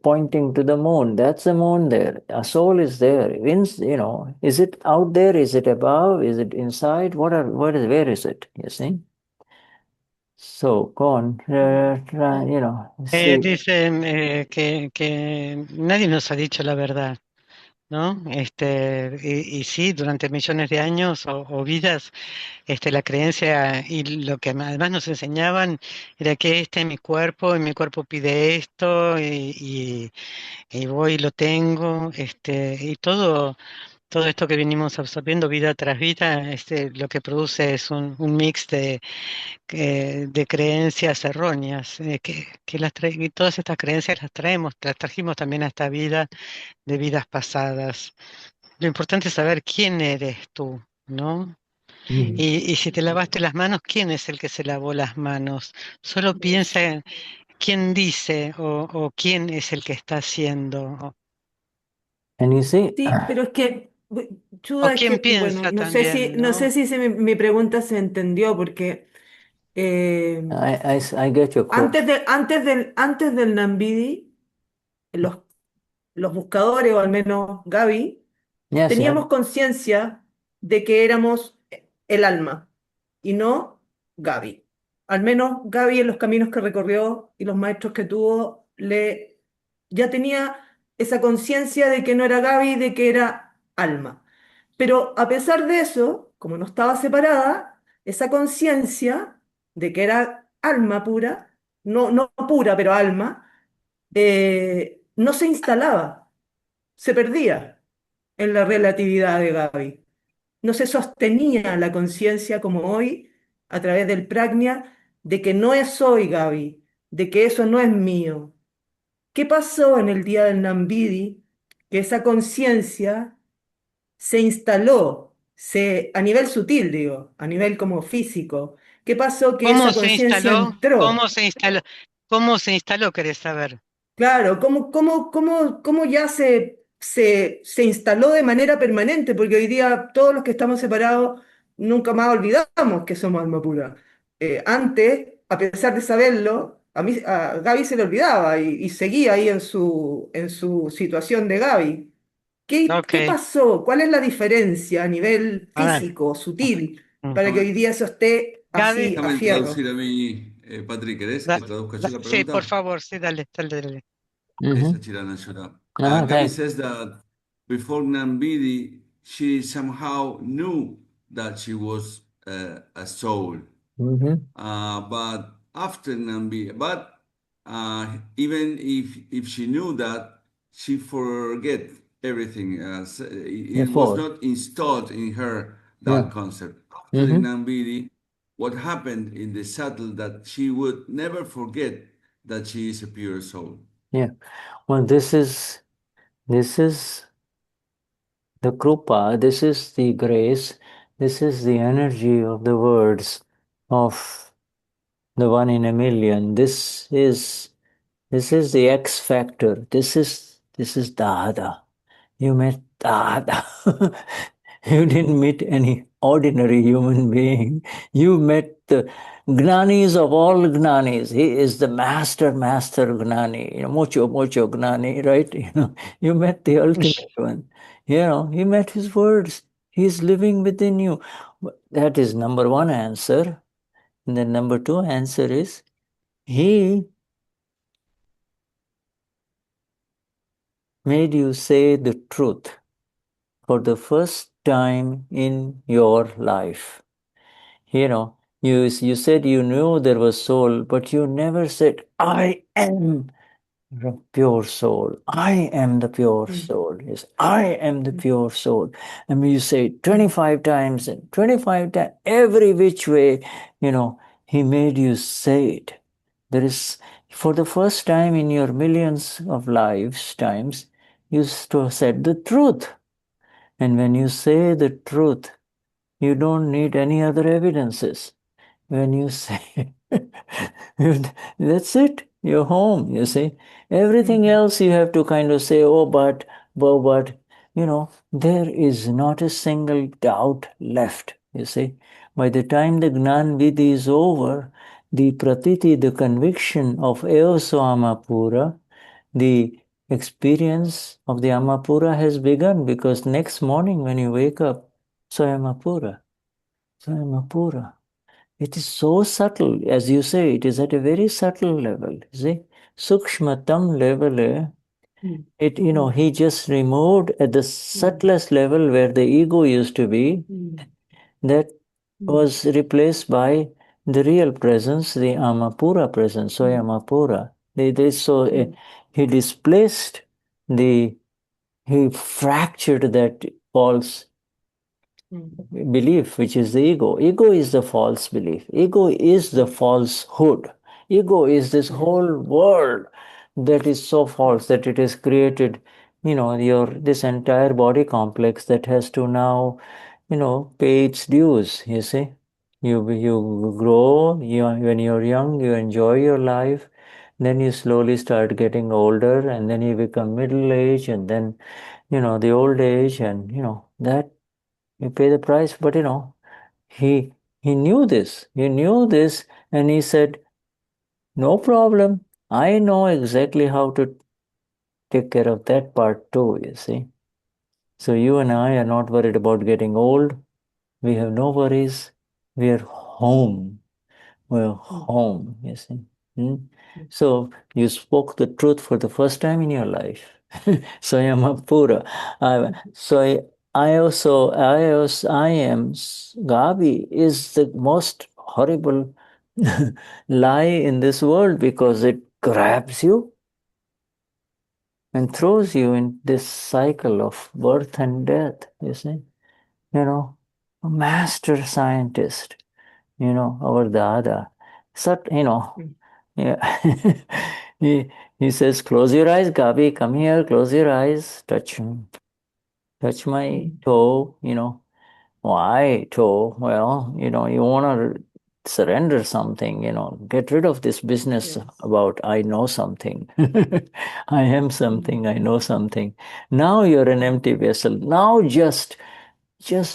pointing to the moon. That's the moon there. A soul is there. Is it out there? Is it above? Is it inside? Where is it? You see? So go on, see. Dicen que nadie nos ha dicho la verdad, ¿no? Y sí, durante millones de años o vidas, la creencia y lo que además nos enseñaban era que este es mi cuerpo y mi cuerpo pide esto y voy y lo tengo, y todo esto que venimos absorbiendo vida tras vida, lo que produce es un mix de creencias erróneas, y todas estas creencias las trajimos también a esta vida de vidas pasadas. Lo importante es saber quién eres tú, ¿no? Y si te lavaste las manos, ¿quién es el que se lavó las manos? Solo piensa en quién dice o quién es el que está haciendo. And you see, Sí, pero es que, O Shuddha, es quién que, bueno, piensa también, no sé ¿no? si mi pregunta se entendió, porque I get your question. antes del Nambidi, los, los buscadores, o al menos Gaby, Yes, yeah. teníamos conciencia de que éramos el alma y no Gaby. Al menos Gaby, en los caminos que recorrió y los maestros que tuvo, ya tenía esa conciencia de que no era Gaby, de que era alma. Pero a pesar de eso, como no estaba separada, esa conciencia de que era alma pura, no pura, pero alma, no se instalaba, se perdía en la relatividad de Gaby. No se sostenía la conciencia como hoy, a través del pragnya, de que no es hoy Gaby, de que eso no es mío. ¿Qué pasó en el día del Nambidi? Que esa conciencia se instaló, a nivel sutil, digo, a nivel como físico. ¿Qué pasó? Que ¿Cómo esa se conciencia instaló? ¿Cómo entró. se instaló? ¿Cómo se instaló? ¿Querés saber? Claro, cómo ya se instaló de manera permanente? Porque hoy día todos los que estamos separados nunca más olvidamos que somos alma pura. Antes, a pesar de saberlo, a Gaby se le olvidaba y seguía ahí en su situación de Gaby. Ok, ¿Qué pasó? ¿Cuál es la diferencia a nivel a ver. físico, sutil, para que Ujú. hoy día eso esté Gaby, así a Déjame fierro? traducir a mí, Patri, ¿querés da- que traduzca yo la sí, por pregunta? favor, sí, dale, dale, dale. Mm-hmm. Chirana Shura. Gabi Thanks. says that before Nambidi, she somehow knew that she was a soul. Mm-hmm. But after Nambidi, even if she knew that, she forget everything. It was Before. not installed in her Yeah. that concept. After Mm-hmm. Nambidi, what happened in the subtle that she would never forget that she is a pure soul. Yeah. Well, this is the krupa, this is the grace, this is the energy of the words of the one in a million. This is the X factor. This is Dada. You met Dada. You didn't meet any ordinary human being. You met the Gnanis of all Gnanis. He is the master Gnani. Mucho Gnani, right? You met the ultimate one. You met his words. He's living within you. That is number one answer. And then number two answer is, he made you say the truth for the first time in your life. You said you knew there was soul, but you never said, I am the pure soul. I am the pure soul. Yes, I am the pure soul. I mean, you say 25 times and 25 times, every which way, he made you say it. There is, for the first time in your millions of lifetimes, you said the truth. And when you say the truth, you don't need any other evidences. When you say, that's it, you're home, you see. Everything else you have to kind of say, but, there is not a single doubt left, you see. By the time the Gnan Vidhi is over, the pratiti, the conviction of Eoso Amapura, the experience of the Amapura has begun, because next morning when you wake up, Soyamapura. It is so subtle, as you say, it is at a very subtle level. You see, Sukshmatam level, he just removed at the subtlest level where the ego used to be, that was replaced by the real presence, the Amapura presence, Soyamapura. He displaced he fractured that false belief, which is the ego. Ego is the false belief. Ego is the falsehood. Ego is this whole world that is so false that it has created, this entire body complex that has to now, pay its dues, you see. You grow, when you're young, you enjoy your life, then you slowly start getting older, and then you become middle age, and then, the old age, and, that you pay the price. But he knew this. He knew this, and he said, no problem. I know exactly how to take care of that part too, you see. So you and I are not worried about getting old. We have no worries. We are home. We're home, you see. So you spoke the truth for the first time in your life. So I am Apura. I am Gabi is the most horrible lie in this world, because it grabs you and throws you in this cycle of birth and death, you see. A master scientist, our Dada. Yeah. he says, close your eyes, Gabi, come here, close your eyes, touch my toe, Why toe? Well, you want to surrender something, get rid of this business about I know something. I am something, I know something. Now you're an empty vessel. Now just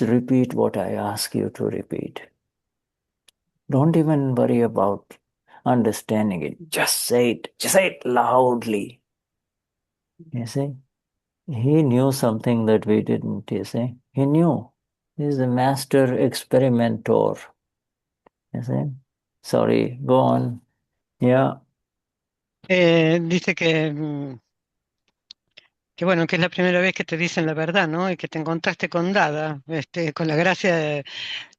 repeat what I ask you to repeat. Don't even worry about understanding it. Just say it. Just say it loudly. You see? He knew something that we didn't, you see? He knew. He's the master experimenter. You see? Sorry, go on. Yeah. Dice que bueno, que es la primera vez que te dicen la verdad, ¿no? Y que te encontraste con Dada, con la gracia,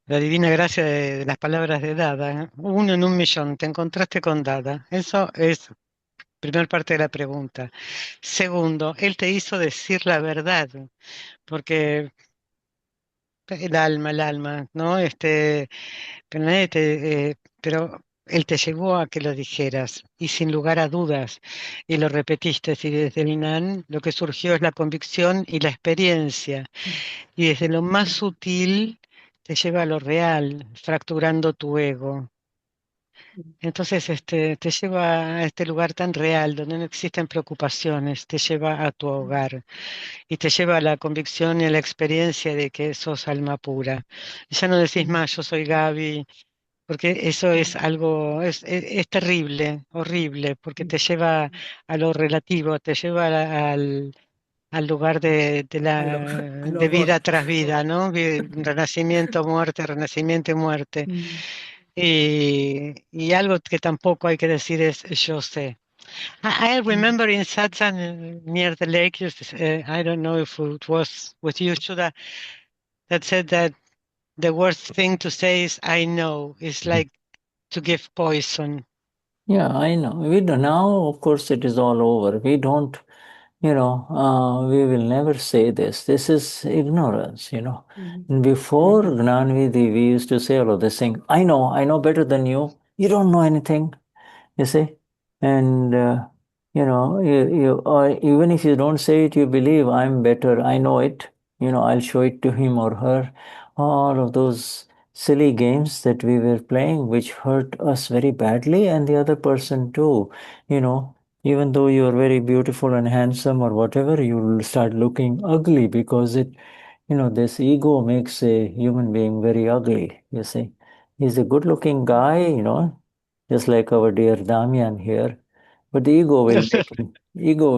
la divina gracia de las palabras de Dada. Uno en un millón, te encontraste con Dada. Eso es primera parte de la pregunta. Segundo, él te hizo decir la verdad, porque el alma, ¿no? Pero pero él te llevó a que lo dijeras y sin lugar a dudas, y lo repetiste, y desde el Gnan lo que surgió es la convicción y la experiencia, y desde lo más sutil te lleva a lo real, fracturando tu ego. Entonces, te lleva a este lugar tan real, donde no existen preocupaciones, te lleva a tu hogar y te lleva a la convicción y a la experiencia de que sos alma pura. Y ya no decís más, yo soy Gabi, porque eso es algo, es terrible, horrible, porque te lleva a lo relativo, te lleva al lugar al de vida horror. tras vida, ¿no? Renacimiento, muerte, renacimiento y muerte. Y algo que tampoco hay que decir es yo sé. I remember in Satsang near the lake, I don't know if it was with you, Shuddha, that said that the worst thing to say is I know. It's like to give poison. Yeah, I know. We do now, of course, it is all over. We don't, we will never say this. This is ignorance, Before Gnan Vidhi, we used to say all of this thing. I know better than you. You don't know anything, you see. And, or even if you don't say it, you believe I'm better. I know it. I'll show it to him or her. All of those silly games that we were playing, which hurt us very badly and the other person too. Even though you're very beautiful and handsome or whatever, you'll start looking ugly because this ego makes a human being very ugly, you see. He's a good looking guy, just like our dear Damian here. But the ego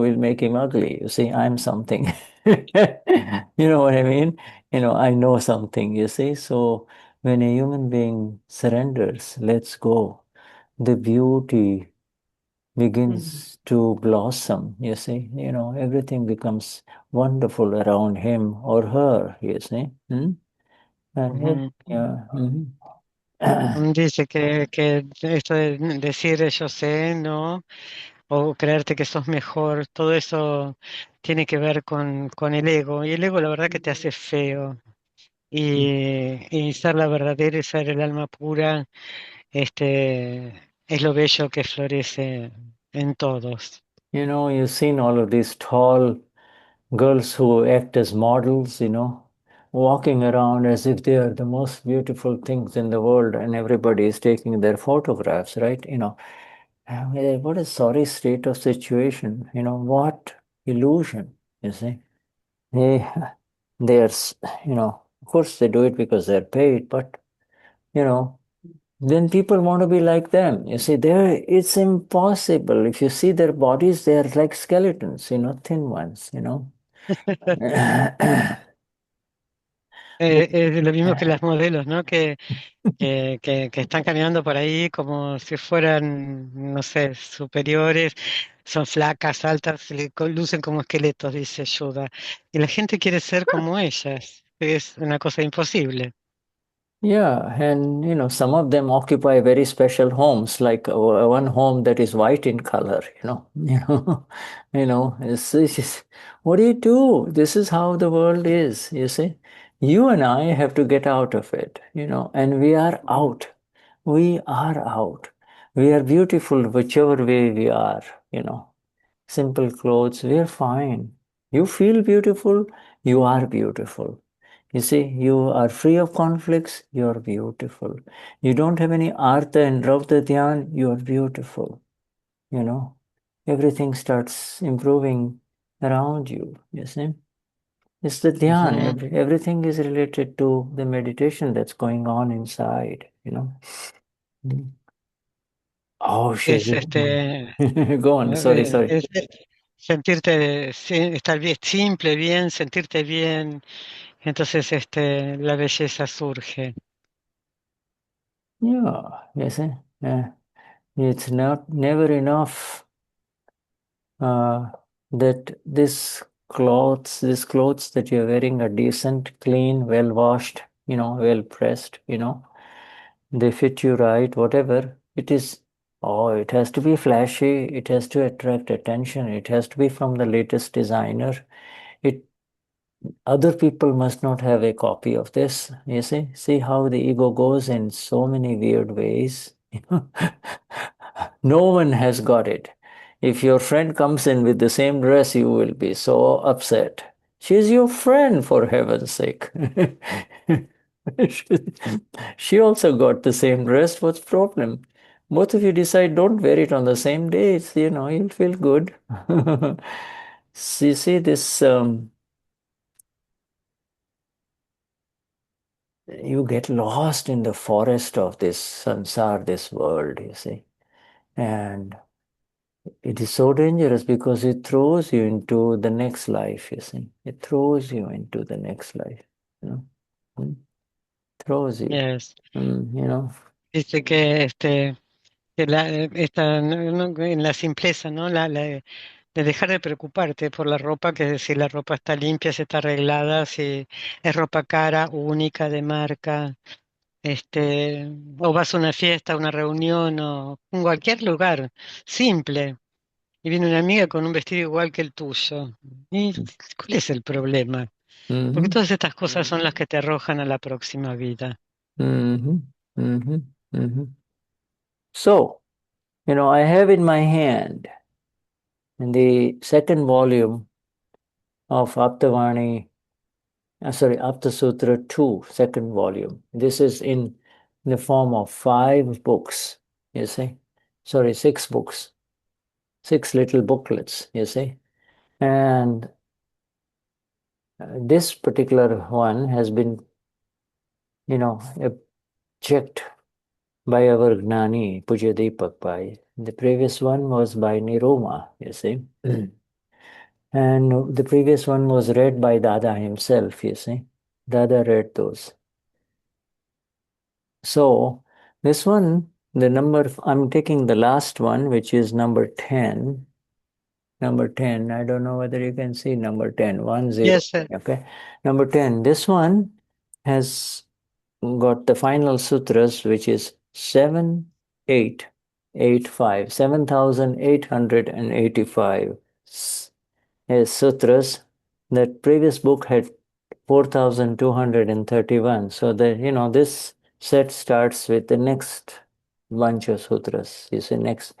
will make him ugly. You see, I'm something. You know what I mean? I know something, you see. So when a human being surrenders, lets go, the beauty begins to blossom, you see. Everything becomes wonderful around him or her, you see. And yeah. Dice que esto de decir yo sé, ¿no? O creerte que sos mejor, todo eso tiene que ver con el ego. Y el ego la verdad que te hace feo. Y ser la verdadera y ser el alma pura, es lo bello que florece en todos. You've seen all of these tall girls who act as models, walking around as if they are the most beautiful things in the world and everybody is taking their photographs, right? What a sorry state of situation, what illusion, you see. They're, of course they do it because they're paid, but, then people want to be like them. You see, it's impossible. If you see their bodies, they're like skeletons, thin ones, Es lo mismo que las modelos, ¿no? Que están caminando por ahí como si fueran, no sé, superiores, son flacas, altas, lucen como esqueletos, dice Shuddha. Y la gente quiere ser como ellas, es una cosa imposible. Yeah, and some of them occupy very special homes, like one home that is white in color. It's just, what do you do? This is how the world is. You see, you and I have to get out of it. And we are out. We are out. We are beautiful whichever way we are. Simple clothes. We are fine. You feel beautiful. You are beautiful. You see, you are free of conflicts, you are beautiful. You don't have any artha and raudra dhyan, you are beautiful. Everything starts improving around you, you see. It's the dhyan, everything is related to the meditation that's going on inside, Oh, shit. Es Go on, sorry. es sentirte, estar bien, simple, bien, sentirte bien. Entonces, la belleza surge. Yeah, you see. It's never enough that these clothes that you're wearing are decent, clean, well washed, well pressed, they fit you right, whatever. It has to be flashy, it has to attract attention, it has to be from the latest designer. Other people must not have a copy of this. You see how the ego goes in so many weird ways. No one has got it. If your friend comes in with the same dress, you will be so upset. She's your friend, for heaven's sake. She also got the same dress. What's the problem? both of you decide don't wear it on the same day, it's, you'll feel good. So you see this, you get lost in the forest of this samsara, this world, you see. And it is so dangerous because it throws you into the next life, you see. It throws you into the next life, Throws you, Yes. Dice que en la simpleza, ¿no? De dejar de preocuparte por la ropa, que si la ropa está limpia, si está arreglada, si es ropa cara, única, de marca, o vas a una fiesta, a una reunión, o en cualquier lugar, simple, y viene una amiga con un vestido igual que el tuyo. ¿Y cuál es el problema? Porque todas estas cosas son las que te arrojan a la próxima vida. So, I have in my hand in the second volume of Aptavani, Apta Sutra 2, second volume. This is in the form of 5 books, you see. Sorry, 6 books. 6 little booklets, you see. And this particular one has been, checked by our Gnani, Pujya Deepak Bhai. The previous one was by Niruma, you see. And the previous one was read by Dada himself, you see. Dada read those. So, this one, I'm taking the last one, which is number 10. Number 10, I don't know whether you can see number 10, 10. Yes, sir. Okay. Number 10, this one has got the final sutras, which is 7,885, 7,885 sutras. That previous book had 4,231. So this set starts with the next bunch of sutras. You see, next,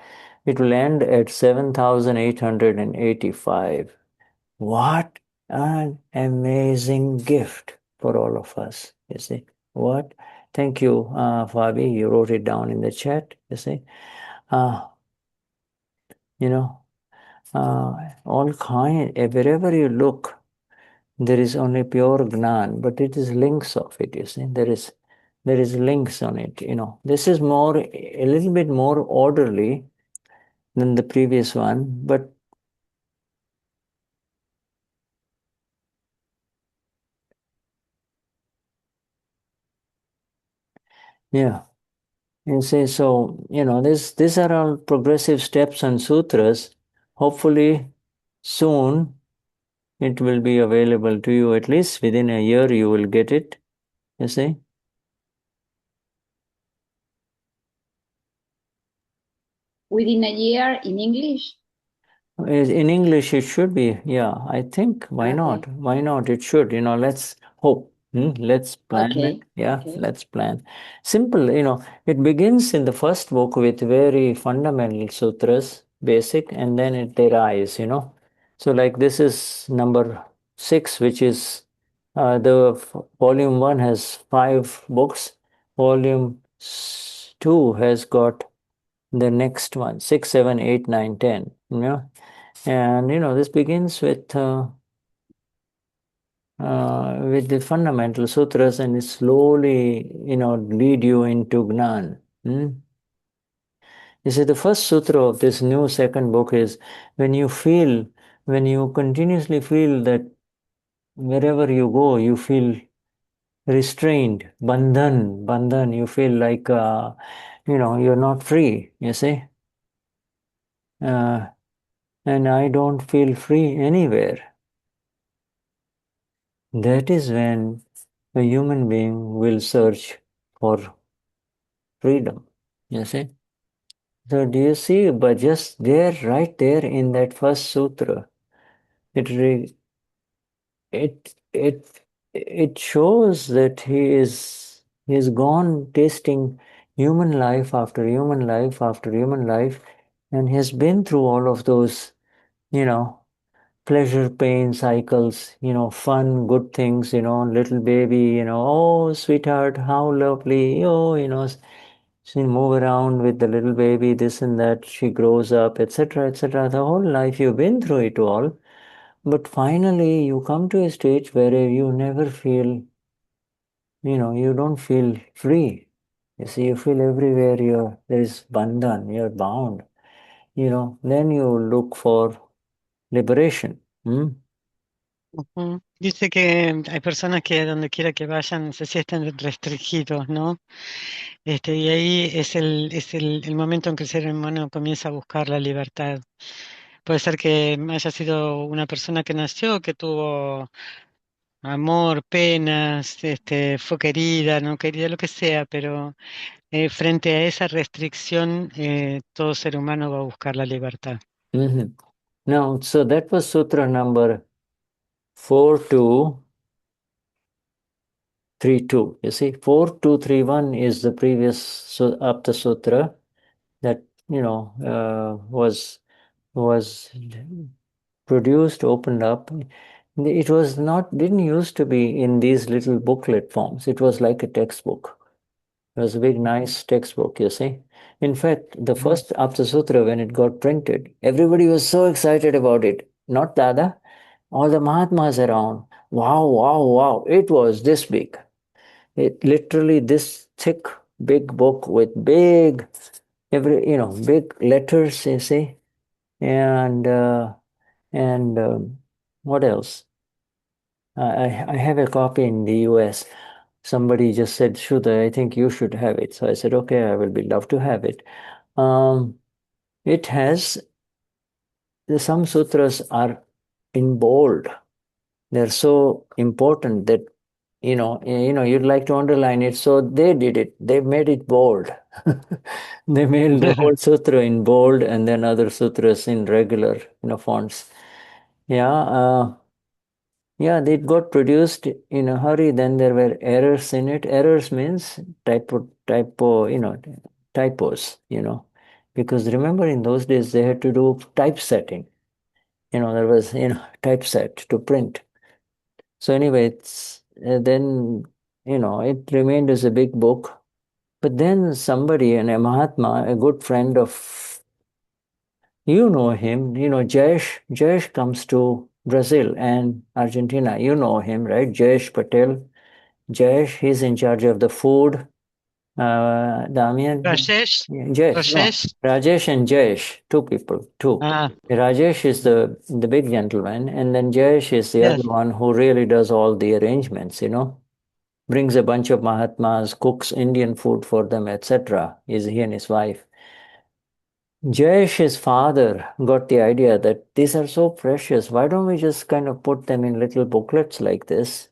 it will end at 7,885. What an amazing gift for all of us, you see. What? Thank you, Fabi. You wrote it down in the chat, you see. All kind, wherever you look, there is only pure Gnan, but it is links of it, you see. There is links on it, This is a little bit more orderly than the previous one, but yeah. You see, so, these are all progressive steps and sutras. Hopefully, soon it will be available to you. At least within a year, you will get it. You see? Within a year in English? In English, it should be. Yeah, I think. Why not? Why not? It should. Let's hope. Let's plan it. Yeah, let's plan. Simple, it begins in the first book with very fundamental sutras, basic, and then it derives, So like this is number 6, which is the volume 1 has 5 books. Volume 2 has got the next one, 6, 7, 8, 9, 10. And this begins with the fundamental sutras, and it slowly lead you into Gnan. You see, the first sutra of this new second book is when you continuously feel that wherever you go, you feel restrained, bandhan, you feel like you're not free, you see. And I don't feel free anywhere. That is when a human being will search for freedom, you see. So do you see, but just there, right there in that first sutra, it shows that he's gone tasting human life after human life after human life, and has been through all of those, pleasure, pain cycles, fun, good things, little baby, oh, sweetheart, how lovely, oh, She move around with the little baby, this and that, she grows up, etc., etc. The whole life you've been through it all. But finally you come to a stage where you never feel, you don't feel free. You see, you feel everywhere there is bandhan, you're bound. Then you look for liberation. Ujú. Dice que hay personas que donde quiera que vayan se sienten restringidos, ¿no? Y ahí es el momento en que el ser humano comienza a buscar la libertad. Puede ser que haya sido una persona que nació, que tuvo amor, penas, fue querida, no querida, lo que sea, pero frente a esa restricción, todo ser humano va a buscar la libertad. Mhm. Now, so that was sutra number 4232. You see, 4231 is the previous Apta Sutra that, was produced, opened up. It was didn't used to be in these little booklet forms. It was like a textbook. It was a big, nice textbook, you see. In fact, the first Apta Sutra, when it got printed, everybody was so excited about it. Not Dada, all the Mahatmas around. Wow, wow, wow. It was this big. It literally this thick, big book with big, big letters, you see. And what else? I have a copy in the US. Somebody just said, Shuddha, I think you should have it. So I said, okay, I will be love to have it. It has, some sutras are in bold. They're so important that, you'd like to underline it. So they did it. They made it bold. They made the whole sutra in bold and then other sutras in regular, fonts. Yeah. Yeah, it got produced in a hurry. Then there were errors in it. Errors means typos, because remember in those days they had to do typesetting. There was, typeset to print. So anyway, then, it remained as a big book. But then somebody, a Mahatma, a good friend of, him, Jayesh comes to Brazil and Argentina. You know him, right? Jayesh Patel. Jayesh, he's in charge of the food. Damian? Rajesh, Jayesh, no. Rajesh. Rajesh and Jayesh, two people, two. Ah, Rajesh is the big gentleman, and then Jayesh is the yes. other one who really does all the arrangements, brings a bunch of Mahatmas, cooks Indian food for them, etc. Is he and his wife. Jayesh's father got the idea that these are so precious. Why don't we just kind of put them in little booklets like this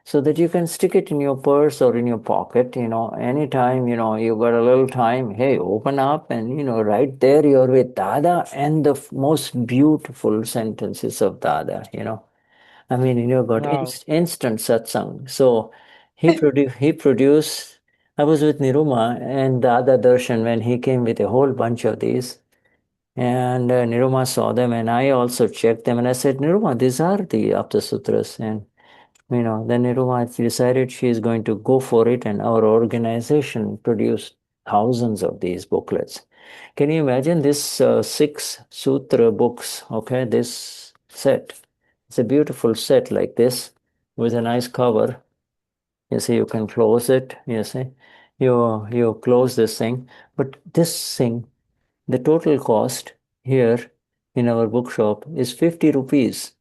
so that you can stick it in your purse or in your pocket, anytime, you got a little time, hey, open up and, right there you're with Dada and the most beautiful sentences of Dada, I mean, got Wow. instant satsang. So he produced, I was with Niruma and Dada Darshan when he came with a whole bunch of these. And Niruma saw them and I also checked them and I said, Niruma, these are the Apta Sutras. And, then Niruma decided she is going to go for it and our organization produced thousands of these booklets. Can you imagine this 6 sutra books, okay, this set? It's a beautiful set like this with a nice cover. You see, you can close it. You see, you close this thing. But this thing, the total cost here in our bookshop is 50 rupees,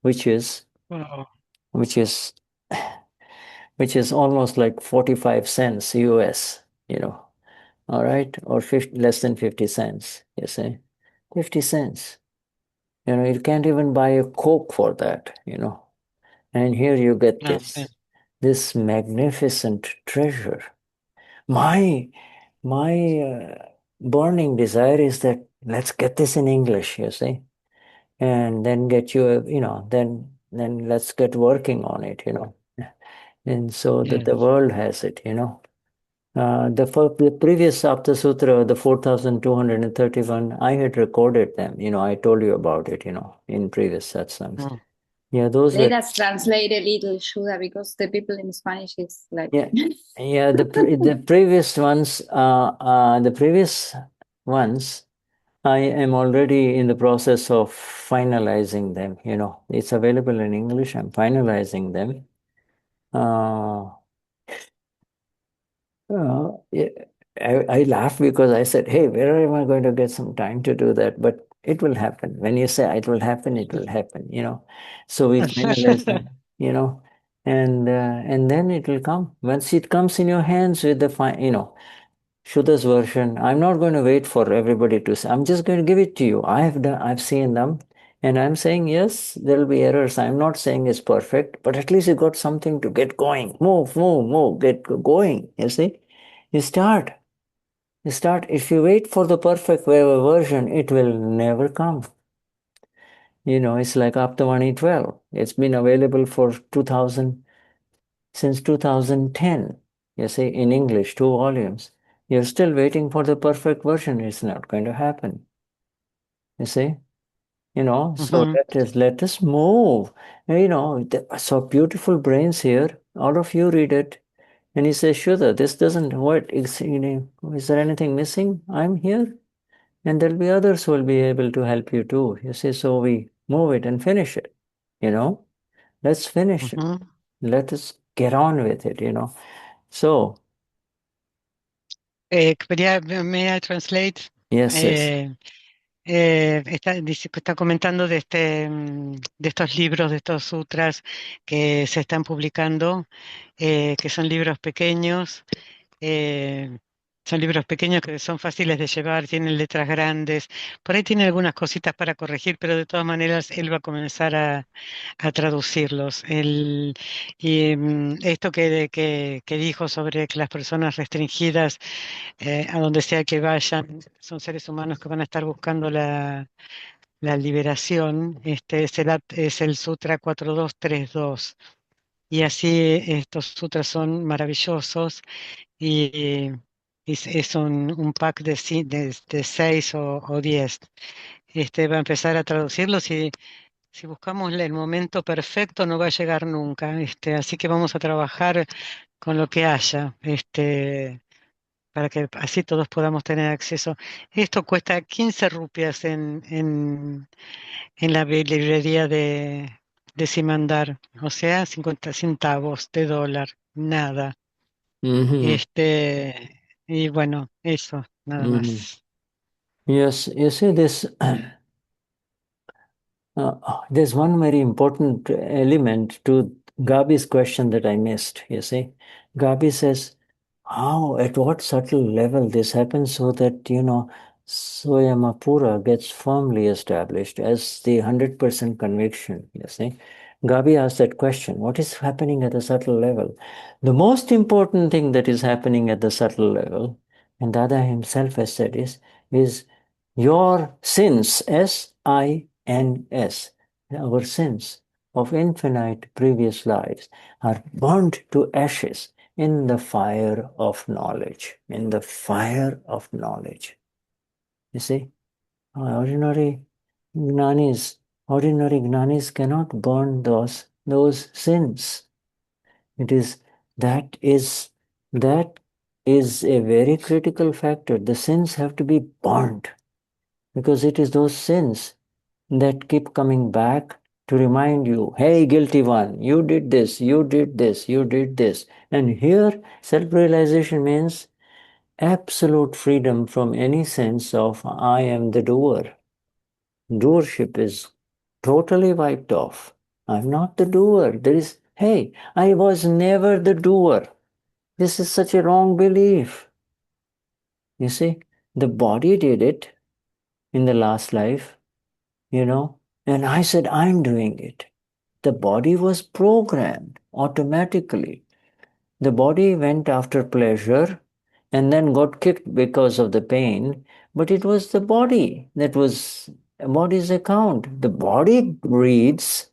which is Wow. which is which is almost like 45 cents US, all right, or 50, less than 50 cents. You see, 50 cents. You can't even buy a Coke for that. And here you get Ah, sí. this magnificent treasure. My burning desire is that let's get this in English, you see, and then get you, then let's get working on it, and so that the Yes. world has it, the previous Sapta Sutra, the 4231, I had recorded them, I told you about it, in previous satsangs. Mm. Yeah, those Let were, us translate a little, Shuddha, because the people in Spanish is like. yeah, yeah. The previous ones, I am already in the process of finalizing them. You know, it's available in English. I'm finalizing them. Yeah, I laughed because I said, "Hey, where am I going to get some time to do that?" But it will happen. When you say it will happen, it will happen. You know, so we finalize them. You know, and then it will come. Once it comes in your hands with the Shuddha's version, I'm not going to wait for everybody to say. I'm just going to give it to you. I've seen them, and I'm saying yes, there will be errors. I'm not saying it's perfect, but at least you got something to get going. Move, move, move. Get going. You see, you start. You start. If you wait for the perfect version, it will never come. You know, it's like Aptavani 12. It's been available for 2000 since 2010. You see, in English, 2 volumes. You're still waiting for the perfect version. It's not going to happen. You see, so let us move. I saw beautiful brains here. All of you read it. And he says, Shuddha, this doesn't what is there anything missing? I'm here. And there'll be others who will be able to help you too. You see, so we move it and finish it. Let's finish it. Let us get on with it, So May I translate? yes, yes. Está comentando de estos libros, de estos sutras que se están publicando, que son libros pequeños. Son libros pequeños que son fáciles de llevar, tienen letras grandes. Por ahí tiene algunas cositas para corregir, pero de todas maneras él va a comenzar a traducirlos. Esto que dijo sobre que las personas restringidas, a donde sea que vayan, son seres humanos que van a estar buscando la liberación. Es el Sutra 4232. Y así estos sutras son maravillosos y es un pack de 6 o 10. Va a empezar a traducirlos y si buscamos el momento perfecto no va a llegar nunca. Así que vamos a trabajar con lo que haya. Para que así todos podamos tener acceso. Esto cuesta 15 rupias en la librería de Simandar, o sea, 50 centavos de dólar, nada. Y bueno, eso, nada más. Yes, you see this. There's one very important element to Gabi's question that I missed. You see, Gabi says, "How? At what subtle level this happens so that Soyamapura gets firmly established as the 100% conviction?" You see, Gabi asked that question: "What is happening at the subtle level?" The most important thing that is happening at the subtle level, and Dada himself has said, is your sins, S-I-N-S, our sins of infinite previous lives are burnt to ashes in the fire of knowledge. In the fire of knowledge. You see, ordinary Gnanis cannot burn those sins. That is a very critical factor. The sins have to be burnt, because it is those sins that keep coming back to remind you, hey, guilty one, you did this, you did this, you did this. And here, self-realization means absolute freedom from any sense of I am the doer. Doership is totally wiped off. I'm not the doer. Hey, I was never the doer. This is such a wrong belief. You see, the body did it in the last life, and I said, I'm doing it. The body was programmed automatically. The body went after pleasure and then got kicked because of the pain, but it was the body that was a body's account. The body breathes,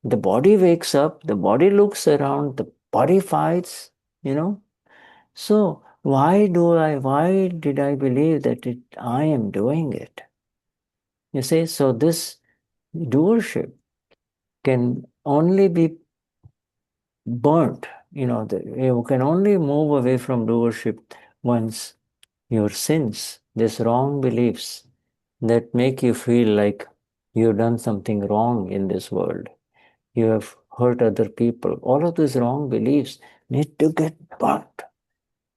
the body wakes up, the body looks around, the body fights, So why did I believe that I am doing it? You see, so this doership can only be burnt. You can only move away from doership once your sins, these wrong beliefs that make you feel like you've done something wrong in this world. You have hurt other people. All of these wrong beliefs need to get burnt.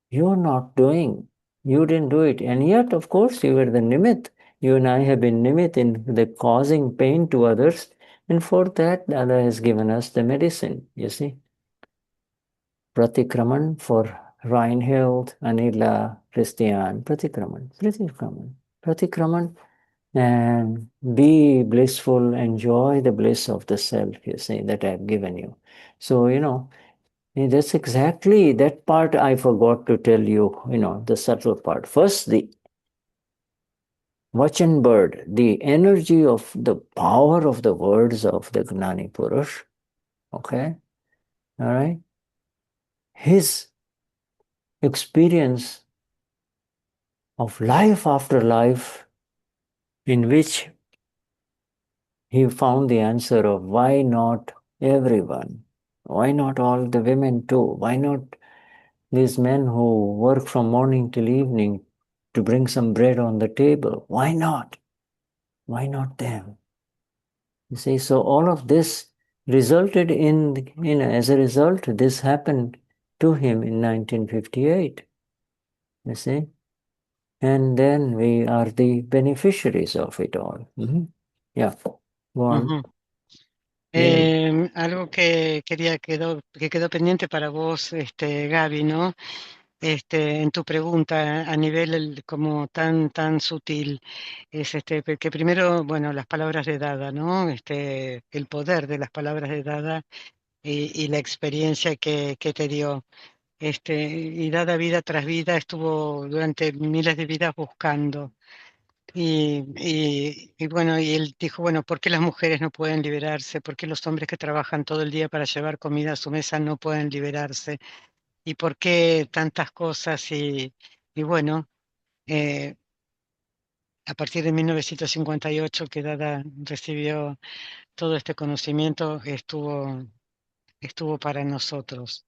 You're not doing. You didn't do it. And yet, of course, you were the nimit. You and I have been nimit in the causing pain to others. And for that, Dada has given us the medicine, you see. Pratikraman for Reinhold, Anila, Christian. Pratikraman. And be blissful, enjoy the bliss of the self, you see, that I've given you. So, that's exactly that part I forgot to tell you, the subtle part. First, the Vachan bird, the energy of the power of the words of the Gnani Purush, okay, all right, his experience of life after life in which he found the answer of why not everyone? Why not all the women too? Why not these men who work from morning till evening to bring some bread on the table? Why not? Why not them? You see, so all of this resulted as a result, this happened to him in 1958. You see? And then we are the beneficiaries of it all. Yeah, go on. Algo que quedó pendiente para vos, Gaby, ¿no? En tu pregunta a nivel como tan sutil, es que primero, bueno, las palabras de Dada, ¿no? El poder de las palabras de Dada y la experiencia que te dio. Y Dada vida tras vida estuvo durante miles de vidas buscando. Y bueno, y él dijo, bueno, ¿por qué las mujeres no pueden liberarse? ¿Por qué los hombres que trabajan todo el día para llevar comida a su mesa no pueden liberarse? ¿Y por qué tantas cosas? Y bueno, eh, a partir de 1958 que Dada recibió todo este conocimiento, estuvo para nosotros.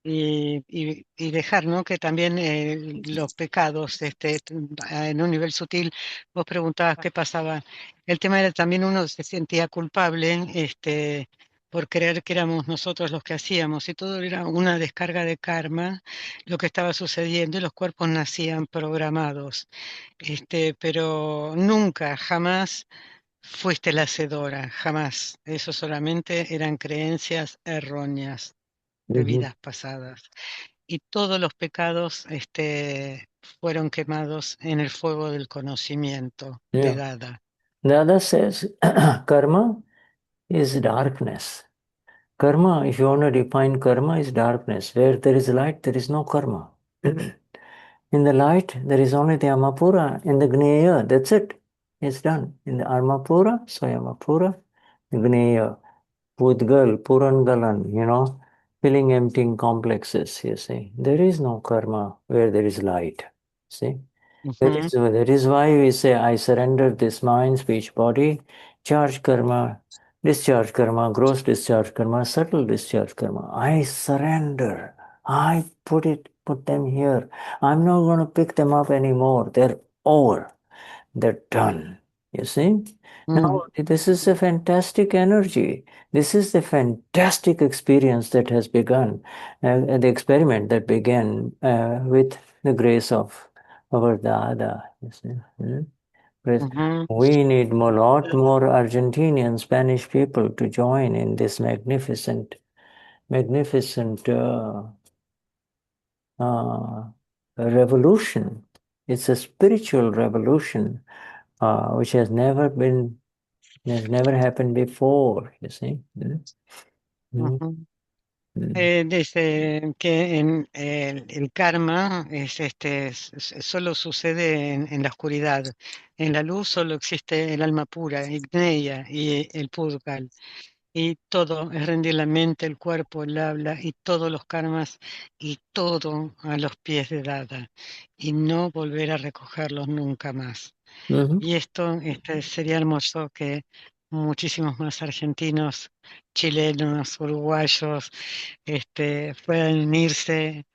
Y dejar, ¿no? Que también los pecados, en un nivel sutil, vos preguntabas qué pasaba. El tema era también uno se sentía culpable, por creer que éramos nosotros los que hacíamos, y todo era una descarga de karma, lo que estaba sucediendo, y los cuerpos nacían programados. Pero nunca, jamás fuiste la hacedora, jamás. Eso solamente eran creencias erróneas de vidas pasadas. Y todos los pecados fueron quemados en el fuego del conocimiento de Dada. Dada says karma is darkness. Karma, if you want to define karma, is darkness. Where there is light, there is no karma. In the light, there is only the Amapura and the Gneya. That's it. It's done. In the Amapura, Swayamapura, Gneya, Pudgal, Purangalan, filling emptying complexes, you see. There is no karma where there is light. See? That is why we say, I surrender this mind, speech, body, charge karma, discharge karma, gross discharge karma, subtle discharge karma. I surrender. I put them here. I'm not going to pick them up anymore. They're over. They're done. You see? Now, this is a fantastic energy. This is the fantastic experience that has begun, the experiment that began with the grace of our Dada. You see? We need a lot more Argentinian, Spanish people to join in this magnificent revolution. It's a spiritual revolution which has never happened before, you see. Dice que el karma solo sucede en la oscuridad. En la luz solo existe el alma pura, Igneia y el Pudgal. Y todo es rendir la mente, el cuerpo, el habla y todos los karmas y todo a los pies de Dada. Y no volver a recogerlos nunca más. Y esto sería hermoso que muchísimos más argentinos, chilenos, uruguayos, puedan unirse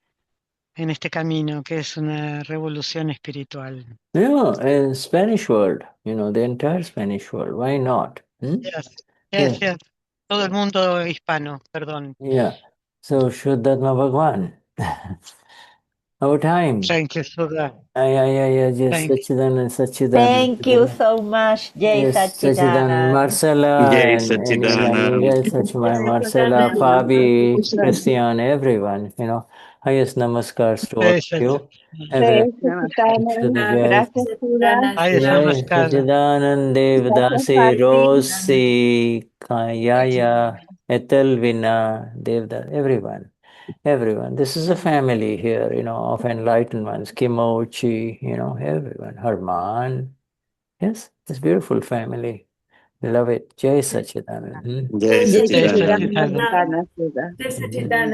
en este camino que es una revolución espiritual. Yeah, in Spanish world, the entire Spanish world. Why not? Yes. Todo el mundo hispano, perdón. Yeah. So Shuddhatma Bhagwan. Our time. Thank you, Shuddha. Yes, Thank you. Sachidanand. Thank you so much, Yes, Sachidanand, Marcella, Jai and Satchidanand. Sachimai, Marcella, Fabi, Christian, everyone, highest namaskars to all of you. Jai Namaste. Gracias, Sudha. Highest Jai namaskar. Sachidanand Gracias, Devdasi Martin. Rosi Kayaya Etelvina Devdas, everyone. This is a family here, of enlightened ones. Kimochi, everyone. Herman. Yes, this beautiful family. Love it. Jai Sachidanand. Jai Jai Satchidanand. Satchidanand. Namaste. Jai Satchidanand.